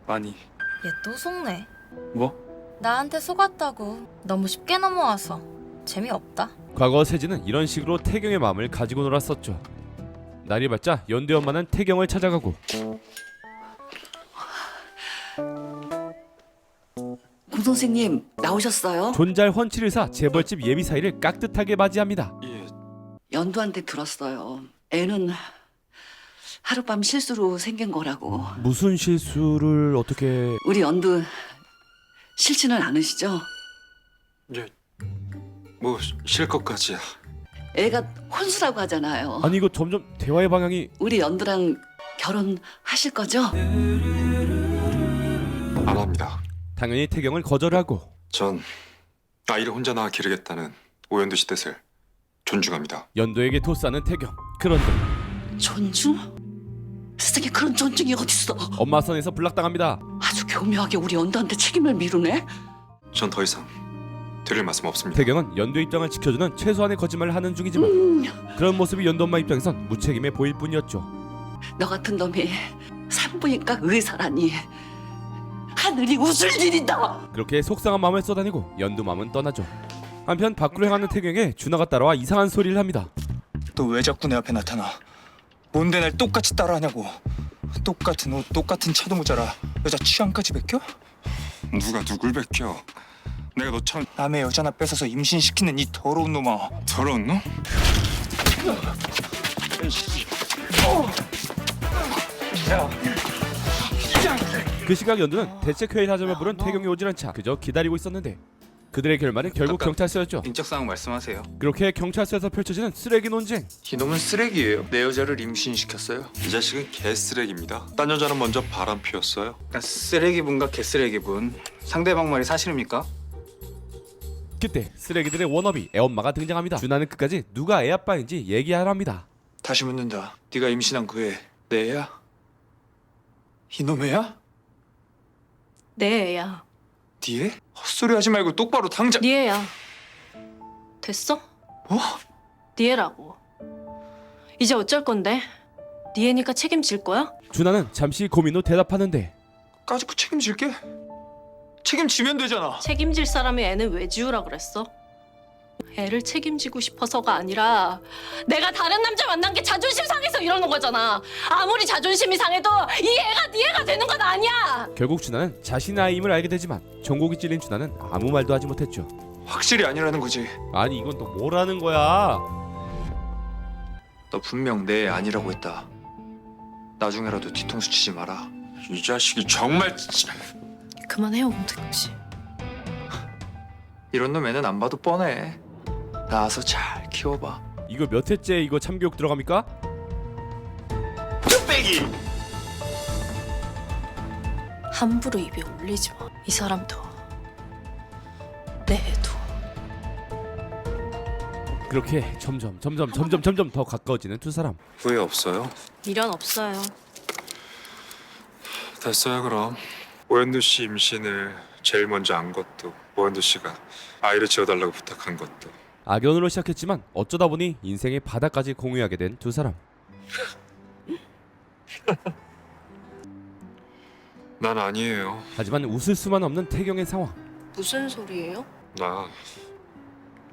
많이. 얘 또 속네. 뭐? 나한테 속았다고. 너무 쉽게 넘어와서 재미없다. 과거 세진은 이런 식으로 태경의 마음을 가지고 놀았었죠. 날이 밝자 연두의 엄마는 태경을 찾아가고 고 선생님 나오셨어요? 존잘 헌칠의사 재벌집 예비 사이를 깍듯하게 맞이합니다. 연두한테 들었어요. 애는 하룻밤 실수로 생긴 거라고. 무슨 실수를 어떻게... 우리 연두 싫지는 않으시죠? 뭐 실컷까지야. 애가 혼수라고 하잖아요. 아니 이거 점점 대화의 방향이... 우리 연두랑 결혼하실 거죠? 안 합니다. 당연히 태경을 거절하고 전 아이를 혼자 낳아 기르겠다는 오연두 씨 뜻을 존중합니다. 연두에게 도싸는 태경. 그런데 존중? 세상에 그런 존중이 어딨어. 엄마 선에서 불락당합니다. 아주 교묘하게 우리 연두한테 책임을 미루네. 전 더 이상 드릴 말씀 없습니다. 태경은 연두의 입장을 지켜주는 최소한의 거짓말을 하는 중이지만 그런 모습이 연두 엄마 입장에선 무책임해 보일 뿐이었죠. 너 같은 놈이 산부인과 의사라니 하늘이 웃을 일이다. 그렇게 속상한 마음을 쏟아내고 연두 마음은 떠나죠. 한편 밖으로 향하는 태경에게 준하가 따라와 이상한 소리를 합니다. 너 왜 자꾸 내 앞에 나타나? 뭔데 날 똑같이 따라하냐고. 똑같은 옷, 똑같은 차도 모자라 여자 취향까지 베껴? 누가 누굴 베껴? 내가 너처럼 남의 여자나 뺏어서 임신시키는 이 더러운 놈아. 더러운 놈? 그 시각 연두는 대책회의를 하자며 부른 태경이 오질 않자 그저 기다리고 있었는데 그들의 결말은 결국 경찰서였죠. 인적 사항 말씀하세요. 그렇게 경찰서에서 펼쳐지는 쓰레기 논쟁. 이놈은 쓰레기예요. 내 여자를 임신시켰어요. 이 자식은 개쓰레기입니다. 딴 여자는 먼저 바람 피웠어요. 쓰레기분과 개쓰레기분. 상대방 말이 사실입니까? 그때 쓰레기들의 워너비 애엄마가 등장합니다. 준하는 끝까지 누가 애아빠인지 얘기하려 합니다. 다시 묻는다. 네가 임신한 그 애, 내 애야? 이놈 애야? 내 애야. 네 애? 헛소리 하지 말고 똑바로 당장... 네 애야. 됐어? 뭐? 네 애라고. 이제 어쩔 건데? 네 애니까 책임질 거야? 준하는 잠시 고민 후 대답하는데 까짓거 책임질게? 책임지면 되잖아. 책임질 사람이 애는 왜 지우라 그랬어? 애를 책임지고 싶어서가 아니라 내가 다른 남자 만난 게 자존심 상해서 이러는 거잖아. 아무리 자존심이 상해도 이 애가 네 애가 되는 건 아니야. 결국 준하는 자신의 아이임을 알게 되지만 종국이 찔린 준하는 아무 말도 하지 못했죠. 확실히 아니라는 거지. 아니 이건 또 뭐라는 거야? 너 분명 내 애 아니라고 했다. 나중에라도 뒤통수 치지 마라. 이 자식이 정말... 그만해요, 공택 씨. 이런 놈 애는 안 봐도 뻔해. 낳아서 잘 키워봐. 이거 몇 회째 이거 참교육 들어갑니까? 뚝배기! 함부로 입에 올리지 마. 이 사람도 내 애도 그렇게 점점 더 가까워지는 두 사람. 후회 없어요? 미련 없어요. 됐어요 그럼. 오현두 씨 임신을 제일 먼저 안 것도, 오현두 씨가 아이를 지어달라고 부탁한 것도. 악연으로 시작했지만 어쩌다 보니 인생의 바닥까지 공유하게 된 두 사람. 난 아니에요. 하지만 웃을 수만 없는 태경의 상황. 무슨 소리예요? 나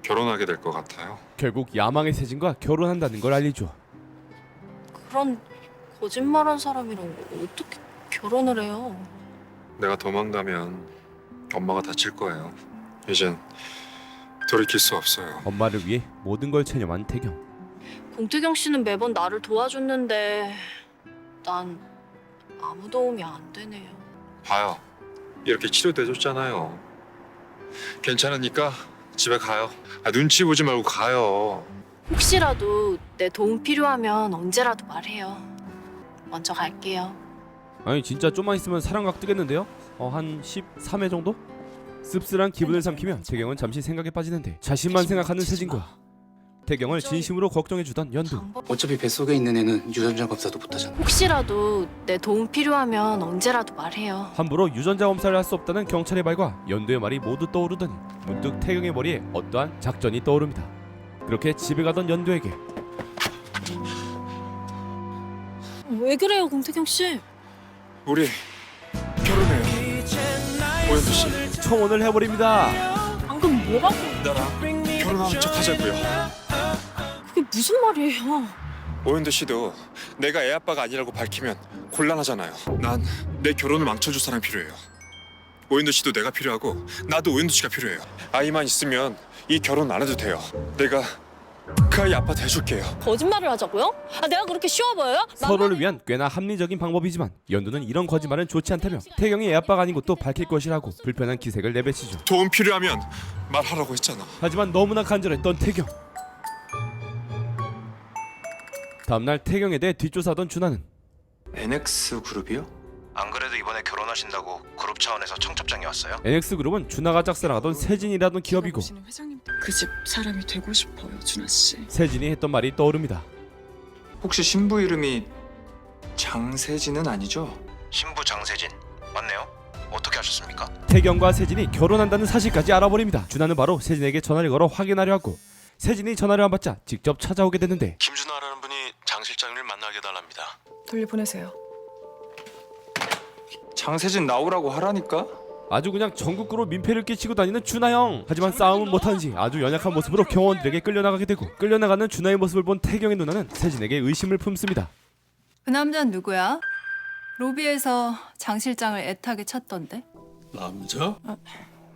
결혼하게 될 것 같아요. 결국 야망의 세진과 결혼한다는 걸 알리죠. 그런 거짓말한 사람이랑 어떻게 결혼을 해요? 내가 도망가면 엄마가 다칠 거예요. 이젠 돌이킬 수 없어요. 엄마를 위해 모든 걸 체념한 태경. 공태경 씨는 매번 나를 도와줬는데 난 아무 도움이 안 되네요. 봐요. 이렇게 치료돼줬잖아요. 괜찮으니까 집에 가요. 눈치 보지 말고 가요. 혹시라도 내 도움 필요하면 언제라도 말해요. 먼저 갈게요. 아니 진짜 좀만 있으면 사랑각 뜨겠는데요? 한 13회 정도? 씁쓸한 기분을 삼키며 태경은 잠시 생각에 빠지는데 자신만 생각하는 세진과 태경을 진심으로 걱정해주던 연두. 어차피 뱃속에 있는 애는 유전자 검사도 못하잖아. 혹시라도 내 도움 필요하면 언제라도 말해요. 함부로 유전자 검사를 할 수 없다는 경찰의 말과 연두의 말이 모두 떠오르더니 문득 태경의 머리에 어떠한 작전이 떠오릅니다. 그렇게 집에 가던 연두에게 왜 그래요, 공태경 씨? 우리 결혼해요. 오현두 씨. 청혼을 해버립니다. 방금 뭐라고? 나랑 결혼하는 척 하자고요. 그게 무슨 말이에요? 오현두 씨도 내가 애 아빠가 아니라고 밝히면 곤란하잖아요. 난 내 결혼을 망쳐줄 사람이 필요해요. 오현두 씨도 내가 필요하고 나도 오현두 씨가 필요해요. 아이만 있으면 이 결혼 안 해도 돼요. 내가 그 아이 아빠 돼줄게요. 거짓말을 하자고요? 내가 그렇게 쉬워 보여요? 서로를 위한 꽤나 합리적인 방법이지만 연두는 이런 거짓말은 좋지 않다며 태경이 애 아빠가 아닌 것도 밝힐 것이라고 불편한 기색을 내뱉이죠. 도움 필요하면 말하라고 했잖아. 하지만 너무나 간절했던 태경. 다음날 태경에 대해 뒷조사하던 준하는 NX 그룹이요? 안 그래도 이번에 결혼하신다고 그룹 차원에서 청첩장이 왔어요. NX그룹은 준하가 짝사랑하던 세진이라던 기업이고 그 집 사람이 되고 싶어요, 준하 씨. 세진이 했던 말이 떠오릅니다. 혹시 신부 이름이 장세진은 아니죠? 신부 장세진 맞네요. 어떻게 하셨습니까? 태경과 세진이 결혼한다는 사실까지 알아버립니다. 준하는 바로 세진에게 전화를 걸어 확인하려 하고 세진이 전화를 안 받자 직접 찾아오게 되는데 김준하라는 분이 장 실장님을 만나게 달랍니다. 돌려보내세요. 장세진 나오라고 하라니까? 아주 그냥 전국구로 민폐를 끼치고 다니는 준하 형. 하지만 싸움은 못하는지 아주 연약한 모습으로 경호원들에게 끌려나가게 되고 끌려나가는 준하의 모습을 본 태경의 누나는 세진에게 의심을 품습니다. 그 남자는 누구야? 로비에서 장 실장을 애타게 찾던데. 남자?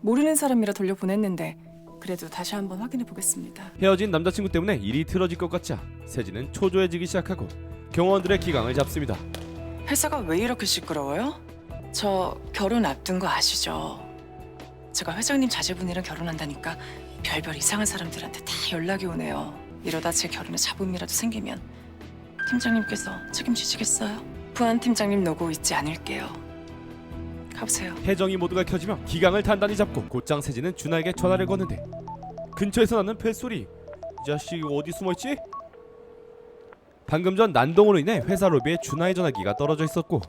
모르는 사람이라 돌려보냈는데 그래도 다시 한번 확인해 보겠습니다. 헤어진 남자친구 때문에 일이 틀어질 것 같자 세진은 초조해지기 시작하고 경호원들의 기강을 잡습니다. 회사가 왜 이렇게 시끄러워요? 저 결혼 앞둔 거 아시죠? 제가 회장님 자제분이랑 결혼한다니까 별별 이상한 사람들한테 다 연락이 오네요. 이러다 제 결혼에 잡음이라도 생기면 팀장님께서 책임지시겠어요? 부안 팀장님 노고 잊지 않을게요. 가보세요. 해정이 모두가 켜지며 기강을 단단히 잡고 곧장 세진은 준하에게 전화를 거는데 근처에서 나는 뱃소리. 이 자식 어디 숨어있지? 방금 전 난동으로 인해 회사 로비에 준하의 전화기가 떨어져 있었고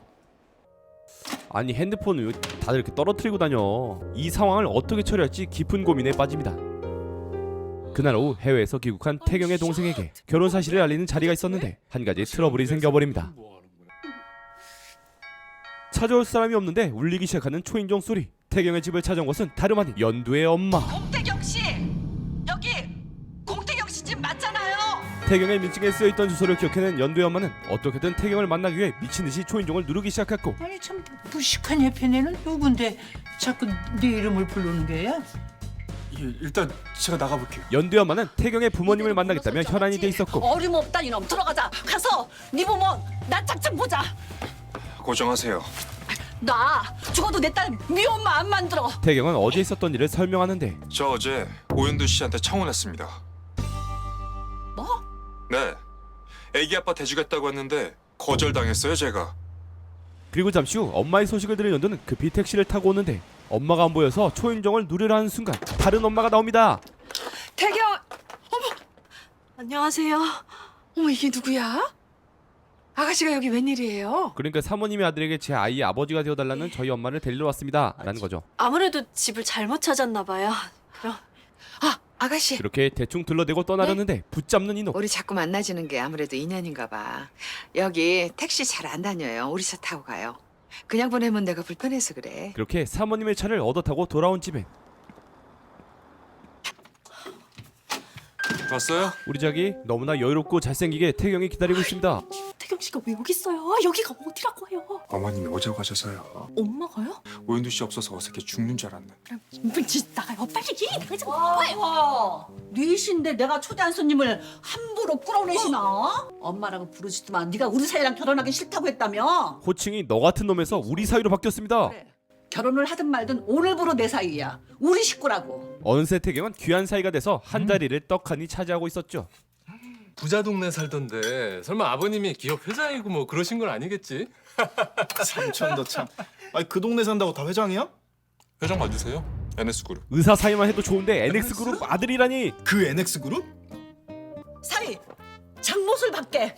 아니 핸드폰을 왜 다들 이렇게 떨어뜨리고 다녀. 이 상황을 어떻게 처리할지 깊은 고민에 빠집니다. 그날 오후 해외에서 귀국한 태경의 동생에게 결혼 사실을 알리는 자리가 있었는데 한 가지 트러블이 생겨버립니다. 찾아올 사람이 없는데 울리기 시작하는 초인종 소리. 태경의 집을 찾아온 것은 다름 아닌 연두의 엄마. 공태경 씨, 여기 공태경 씨 집 맞잖아요. 태경의 민증에 쓰여있던 주소를 기억해낸 연두의 엄마는 어떻게든 태경을 만나기 위해 미친듯이 초인종을 누르기 시작했고 아니 참 무식한 예편에는 누군데 자꾸 네 이름을 부르는 거야? 일단 제가 나가볼게요. 연두의 엄마는 태경의 부모님을 만나겠다며 혈안이 돼 있었고 어림없다 이놈. 들어가자. 가서 네 부모 나 짝짝 보자. 고정하세요. 나 죽어도 내 딸 미엄마 안 만들어. 태경은 어제 있었던 일을 설명하는데 저 어제 오현두 씨한테 청혼했습니다. 뭐? 네. 애기 아빠 돼주겠다고 했는데 거절당했어요 제가. 그리고 잠시 후 엄마의 소식을 들은 연두는 급히 택시를 타고 오는데 엄마가 안 보여서 초인종을 누르려 하는 순간 다른 엄마가 나옵니다. 태경, 어머, 안녕하세요. 어머, 이게 누구야? 아가씨가 여기 웬일이에요? 그러니까 사모님의 아들에게 제 아이의 아버지가 되어달라는 저희 엄마를 데리러 왔습니다 라는 거죠. 아무래도 집을 잘못 찾았나 봐요. 그럼 아가씨. 그렇게 대충 둘러대고 떠나려는데 붙잡는 이놈. 우리 자꾸 만나지는 게 아무래도 인연인가 봐. 여기 택시 잘 안 다녀요. 우리 차 타고 가요. 그냥 보내면 내가 불편해서 그래. 그렇게 사모님의 차를 얻어 타고 돌아온 집엔 왔어요? 우리 자기 너무나 여유롭고 잘생기게 태경이 기다리고 있습니다. 태경 씨가 왜 여기 있어요? 여기가 어디라고요? 어머님이 오자고 하셔서요. 엄마가요? 오인도 씨 없어서 어색해 죽는 줄 알았네. 나가요 빨리. 뉘신데 내가 초대한 손님을 함부로 끌어내시나? 엄마라고 부르지도만 네가 우리 사이랑 결혼하기 싫다고 했다며? 호칭이 너 같은 놈에서 우리 사이로 바뀌었습니다. 결혼을 하든 말든 오늘부로 내 사이야. 우리 식구라고. 어느새 태경은 귀한 사이가 돼서 한 다리를 떡하니 차지하고 있었죠. 부자 동네 살던데 설마 아버님이 기업 회장이고 뭐 그러신 건 아니겠지? 삼촌도 참. 아니 그 동네 산다고 다 회장이야? 회장 맞으세요? NS그룹. 의사 사이만 해도 좋은데 NX그룹 아들이라니. 그 NX그룹? 사이 장못을 받게. 네?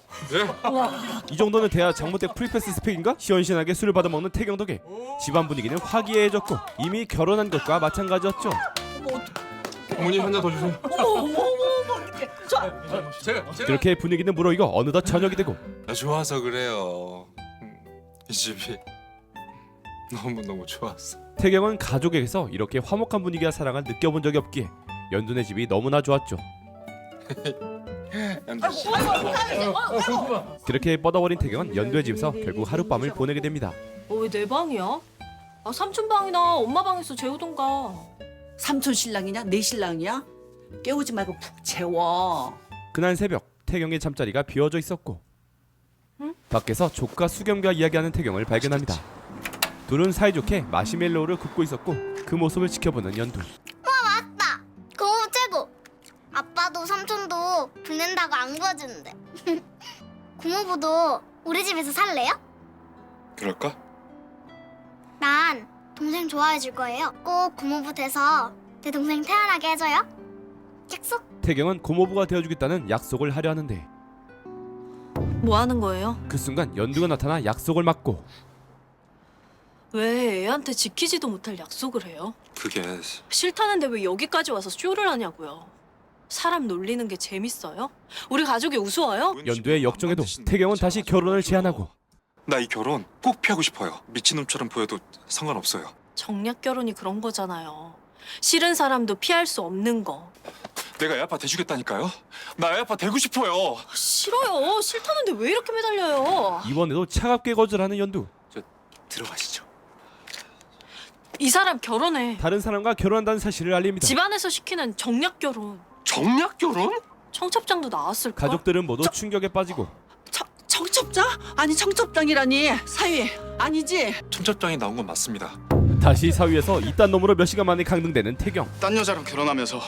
이 정도는 돼야 장모댁 프리패스 스펙인가? 시원시원하게 술을 받아먹는 태경 덕에 집안 분위기는 화기애애해졌고 이미 결혼한 것과 마찬가지였죠. 어머니 한 잔 더 주세요. 제가 그렇게 분위기는 무르익어 어느덧 저녁이 되고 나 좋아서 그래요. 이 집이 너무 좋았어. 태경은 가족에게서 이렇게 화목한 분위기와 사랑을 느껴본 적이 없기에 연두네 집이 너무나 좋았죠. 그렇게 뻗어버린 태경은 연두의 집에서 결국 하룻밤을 보내게 됩니다. 왜 내 방이야? 삼촌 방이나 엄마 방에서 재우던가. 삼촌 신랑이냐? 내 신랑이야? 깨우지 말고 푹 재워. 그날 새벽 태경의 잠자리가 비어져 있었고 밖에서 조카 수경과 이야기하는 태경을 발견합니다. 둘은 사이좋게 마시멜로우를 굽고 있었고 그 모습을 지켜보는 연두. 맞다. 고모 최고. 아빠도 삼촌도 불낸다고 안 구워주는데. 고모부도 우리 집에서 살래요? 그럴까? 난 동생 좋아해 줄 거예요. 꼭 고모부 돼서 내 동생 태어나게 해줘요. 약속. 태경은 고모부가 되어주겠다는 약속을 하려 하는데 뭐 하는 거예요? 그 순간 연두가 나타나 약속을 막고 왜 애한테 지키지도 못할 약속을 해요? 그게 싫다는데 왜 여기까지 와서 쇼를 하냐고요. 사람 놀리는 게 재밌어요? 우리 가족이 우스워요? 연두의 역정에도 태경은 다시 결혼을 제안하고 나 이 결혼 꼭 피하고 싶어요. 미친놈처럼 보여도 상관없어요. 정략 결혼이 그런 거잖아요. 싫은 사람도 피할 수 없는 거. 내가 애 아빠 돼주겠다니까요. 나 애 아빠 되고 싶어요. 싫어요. 싫다는데 왜 이렇게 매달려요? 이번에도 차갑게 거절하는 연두. 들어가시죠. 이 사람 결혼해. 다른 사람과 결혼한다는 사실을 알립니다. 집안에서 시키는 정략 결혼. 정략 결혼? 청첩장도 나왔을까? 가족들은 모두 충격에 빠지고 청첩장? 아니 청첩장이라니. 사위 아니지? 청첩장이 나온 건 맞습니다. 다시 사위에서 이딴 놈으로 몇 시간 만에 강등되는 태경. 딴 여자랑 결혼하면서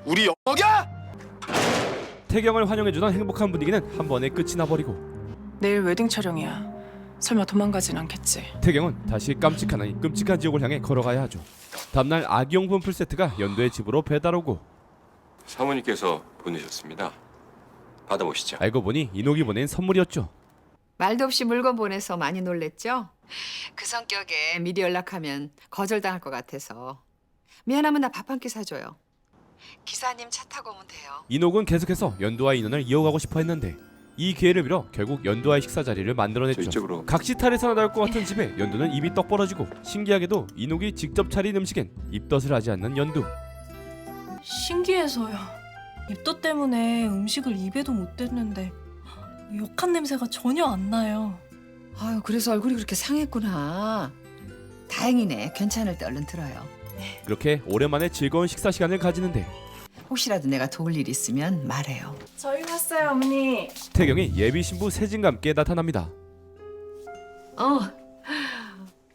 우리 여기야? 태경을 환영해주던 행복한 분위기는 한 번에 끝이 나버리고 내일 웨딩 촬영이야. 설마 도망가진 않겠지? 태경은 다시 깜찍하나니 끔찍한 지옥을 향해 걸어가야 하죠. 다음날 아기용품 풀세트가 연두의 집으로 배달 오고 사모님께서 보내셨습니다. 받아보시죠. 알고 보니 이녹이 보낸 선물이었죠. 말도 없이 물건 보내서 많이 놀랬죠? 그 성격에 미리 연락하면 거절당할 것 같아서. 미안하면 나 밥 한 끼 사줘요. 기사님 차 타고 오면 돼요. 이녹은 계속해서 연두와 인연을 이어가고 싶어 했는데 이 기회를 빌어 결국 연두와의 식사 자리를 만들어냈죠. 각시탈에서 나올 것 같은 집에 연두는 입이 떡 벌어지고 신기하게도 이녹이 직접 차린 음식엔 입덧을 하지 않는 연두. 신기해서요. 입덧 때문에 음식을 입에도 못 댔는데 역한 냄새가 전혀 안 나요. 아유, 그래서 얼굴이 그렇게 상했구나. 다행이네. 괜찮을 때 얼른 들어요. 그렇게 오랜만에 즐거운 식사 시간을 가지는데 혹시라도 내가 도울 일 있으면 말해요. 저희 왔어요, 어머니. 태경이 예비 신부 세진과 함께 나타납니다.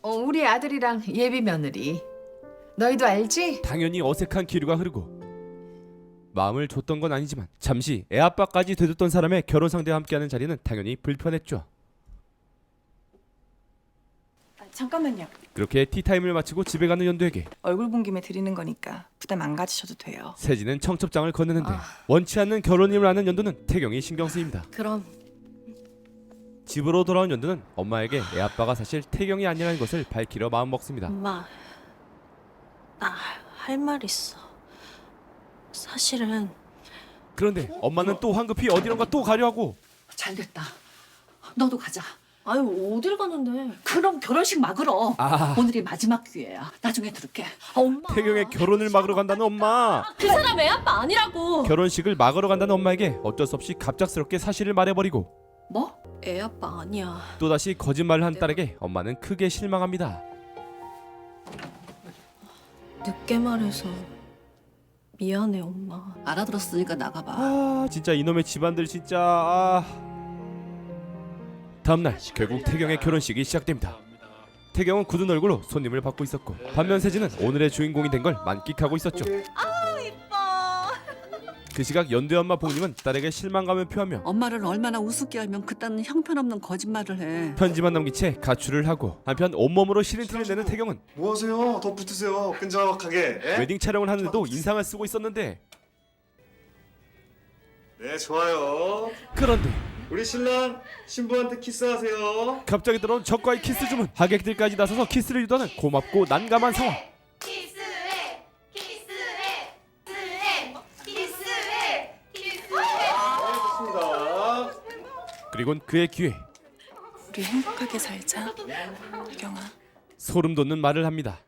우리 아들이랑 예비 며느리. 너희도 알지? 당연히 어색한 기류가 흐르고 마음을 줬던 건 아니지만 잠시 애아빠까지 되줬던 사람의 결혼 상대와 함께하는 자리는 당연히 불편했죠. 잠깐만요. 그렇게 티타임을 마치고 집에 가는 연두에게 얼굴 본 김에 드리는 거니까 부담 안 가지셔도 돼요. 세진은 청첩장을 건네는데 원치 않는 결혼임을 아는 연두는 태경이 신경 쓰입니다. 그럼 집으로 돌아온 연두는 엄마에게 애아빠가 사실 태경이 아니라는 것을 밝히려 마음먹습니다. 엄마, 나 할 말 있어. 사실은 그런데 엄마는 또 황급히 어디론가 또 가려 하고. 잘 됐다. 너도 가자. 아유 어딜 가는데? 그럼 결혼식 막으러. 아. 오늘이 마지막 기회야. 나중에 들을게. 엄마. 태경의 결혼을 막으러 간다는 엄마. 그 사람 애 아빠 아니라고. 결혼식을 막으러 간다는 엄마에게 어쩔 수 없이 갑작스럽게 사실을 말해버리고 뭐? 애 아빠 아니야. 또다시 거짓말을 한 딸에게 엄마는 크게 실망합니다. 늦게 말해서 미안해 엄마. 알아들었으니까 나가봐. 아 진짜 이놈의 집안들 진짜. 다음날 결국 태경의 결혼식이 시작됩니다. 태경은 굳은 얼굴로 손님을 받고 있었고 반면 세진은 오늘의 주인공이 된 걸 만끽하고 있었죠. 아 이뻐. 그 시각 연두의 엄마 봉님은 딸에게 실망감을 표하며 엄마를 얼마나 우습게 알면 그딴 형편없는 거짓말을 해. 편지만 남긴 채 가출을 하고 한편 온몸으로 시린티를 내는 태경은 뭐하세요? 더 붙으세요. 끈적하게. 예? 웨딩 촬영을 하는데도 인상을 쓰고 있었는데 네, 좋아요. 그런데 우리 신랑 신부한테 키스하세요. 갑자기 들어온 적과의 키스 주문. 하객들까지 나서서 키스를 유도하는 고맙고 난감한 상황. 그리곤 그의 귀에 우리 행복하게 살자. 태경아. 소름 돋는 말을 합니다.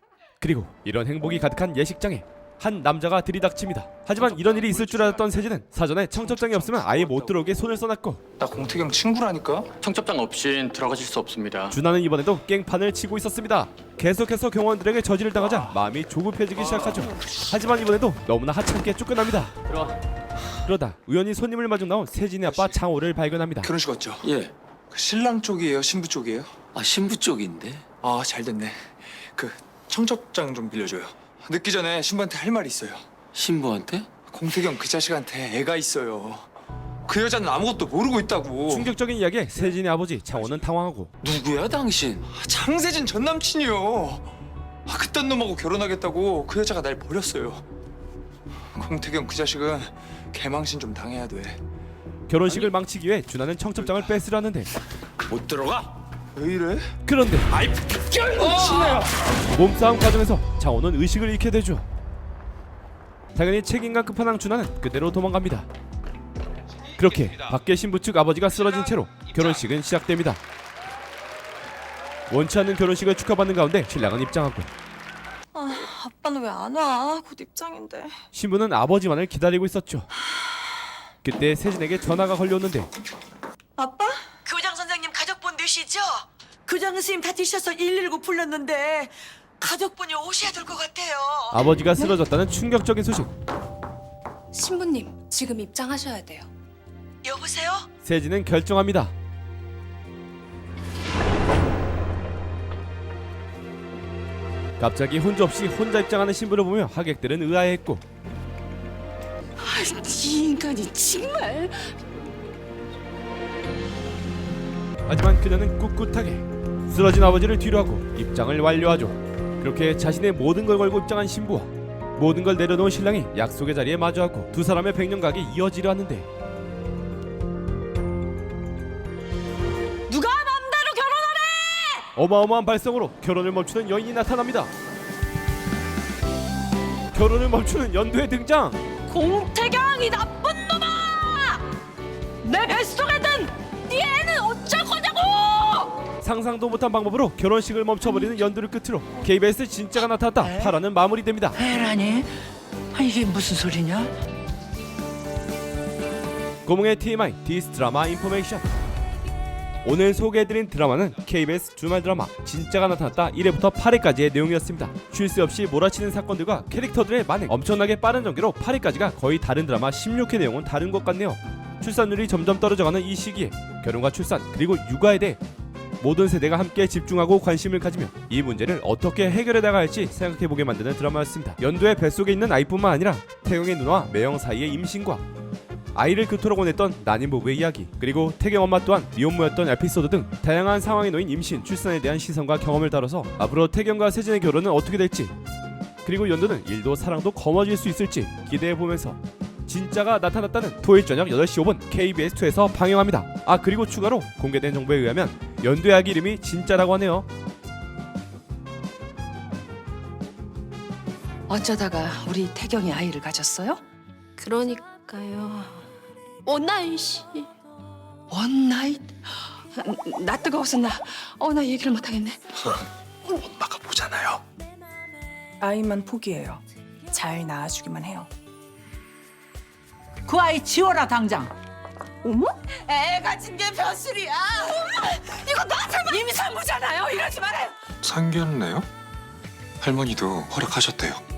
그리고 이런 행복이 가득한 예식장에 한 남자가 들이닥칩니다. 하지만 이런 일이 있을 줄 알았던 세진은 사전에 청첩장이 없으면 아예 못 들어오게 손을 써놨고 나 공태경 친구라니까. 청첩장 없인 들어가실 수 없습니다. 준하는 이번에도 깽판을 치고 있었습니다. 계속해서 경호원들에게 저지를 당하자 마음이 조급해지기 시작하죠. 하지만 이번에도 너무나 하찮게 쫓겨납니다. 그러다 우연히 손님을 마중 나온 세진의 아빠 장호를 발견합니다. 결혼식 왔죠? 예. 그 신랑 쪽이에요, 신부 쪽이에요? 아 신부 쪽인데. 아, 잘 됐네. 그 청첩장 좀 빌려줘요. 늦기 전에 신부한테 할 말이 있어요. 신부한테? 공태경 그 자식한테 애가 있어요. 그 여자는 아무것도 모르고 있다고. 충격적인 이야기에 세진의 아버지 장호는 당황하고 누구야 당신? 장세진 전 남친이요. 그딴 놈하고 결혼하겠다고 그 여자가 날 버렸어요. 공태경 그 자식은 개망신 좀 당해야 돼. 결혼식을 망치기 위해 준하는 청첩장을 뺏으려 하는데 못 들어가? 왜 이래? 그런데 아이 신나요. 몸싸움 과정에서 장호는 의식을 잃게 되죠. 당연히 책임감 끝판왕 준하는 그대로 도망갑니다. 그렇게 밖에 신부 측 아버지가 쓰러진 채로 결혼식은 시작됩니다. 원치 않는 결혼식을 축하받는 가운데 신랑은 입장하고 아빠는 왜 안 와? 곧 입장인데. 신부는 아버지만을 기다리고 있었죠. 그때 세진에게 전화가 걸려오는데 아빠? 교장 선생님 가족분 되시죠? 교장 선생님 다치셔서 119 불렀는데 가족분이 오셔야 될 것 같아요. 아버지가 쓰러졌다는 충격적인 소식. 신부님 지금 입장하셔야 돼요. 여보세요? 세진은 결정합니다. 갑자기 혼자 입장하는 신부를 보며 하객들은 의아해했고 이 인간이 정말. 하지만 그녀는 꿋꿋하게 쓰러진 아버지를 뒤로하고 입장을 완료하죠. 그렇게 자신의 모든 걸 걸고 입장한 신부와 모든 걸 내려놓은 신랑이 약속의 자리에 마주하고 두 사람의 백년각이 이어지려 하는데 누가 맘대로 결혼하래! 어마어마한 발성으로 결혼을 멈추는 여인이 나타납니다. 결혼을 멈추는 연두의 등장. 공태경 이 나쁜 놈아! 내 뱃속에 든 네 애는 어쩔 거냐고! 상상도 못한 방법으로 결혼식을 멈춰버리는 연두를 끝으로 KBS 진짜가 나타났다 8화는 마무리됩니다. 에라니? 아, 이게 무슨 소리냐? 고몽의 TMI 디스 드라마 인포메이션. 오늘 소개해드린 드라마는 KBS 주말 드라마 진짜가 나타났다 1회부터 8회까지의 내용이었습니다. 쉴 새 없이 몰아치는 사건들과 캐릭터들의 만행, 엄청나게 빠른 전개로 8회까지가 거의 다른 드라마 16회 내용은 다른 것 같네요. 출산율이 점점 떨어져가는 이 시기에 결혼과 출산 그리고 육아에 대해 모든 세대가 함께 집중하고 관심을 가지며 이 문제를 어떻게 해결해 나가야 할지 생각해보게 만드는 드라마였습니다. 연두의 뱃속에 있는 아이뿐만 아니라 태용의 누나와 매영 사이의 임신과 아이를 그토록 원했던 난임 부부의 이야기, 그리고 태경 엄마 또한 미혼모였던 에피소드 등 다양한 상황에 놓인 임신, 출산에 대한 시선과 경험을 다뤄서 앞으로 태경과 세진의 결혼은 어떻게 될지, 그리고 연두는 일도 사랑도 거머쥘 수 있을지 기대해보면서 진짜가 나타났다는 토요일 저녁 8시 5분 KBS2에서 방영합니다. 아, 그리고 추가로 공개된 정보에 의하면 연두의 아기 이름이 진짜라고 하네요. 어쩌다가 우리 태경이 아이를 가졌어요? 그러니까요. 원나잇 씨. 원나잇? 나 뜨거워서 나 얘기를 못하겠네. 엄마가 보잖아요. 아이만 포기해요. 잘 낳아주기만 해요. 그 아이 지워라 당장. 어머? 애 가진 게 벼슬이야. 이거 나한테 임산부잖아요. 이러지 말아요. 상견례요? 할머니도 허락하셨대요.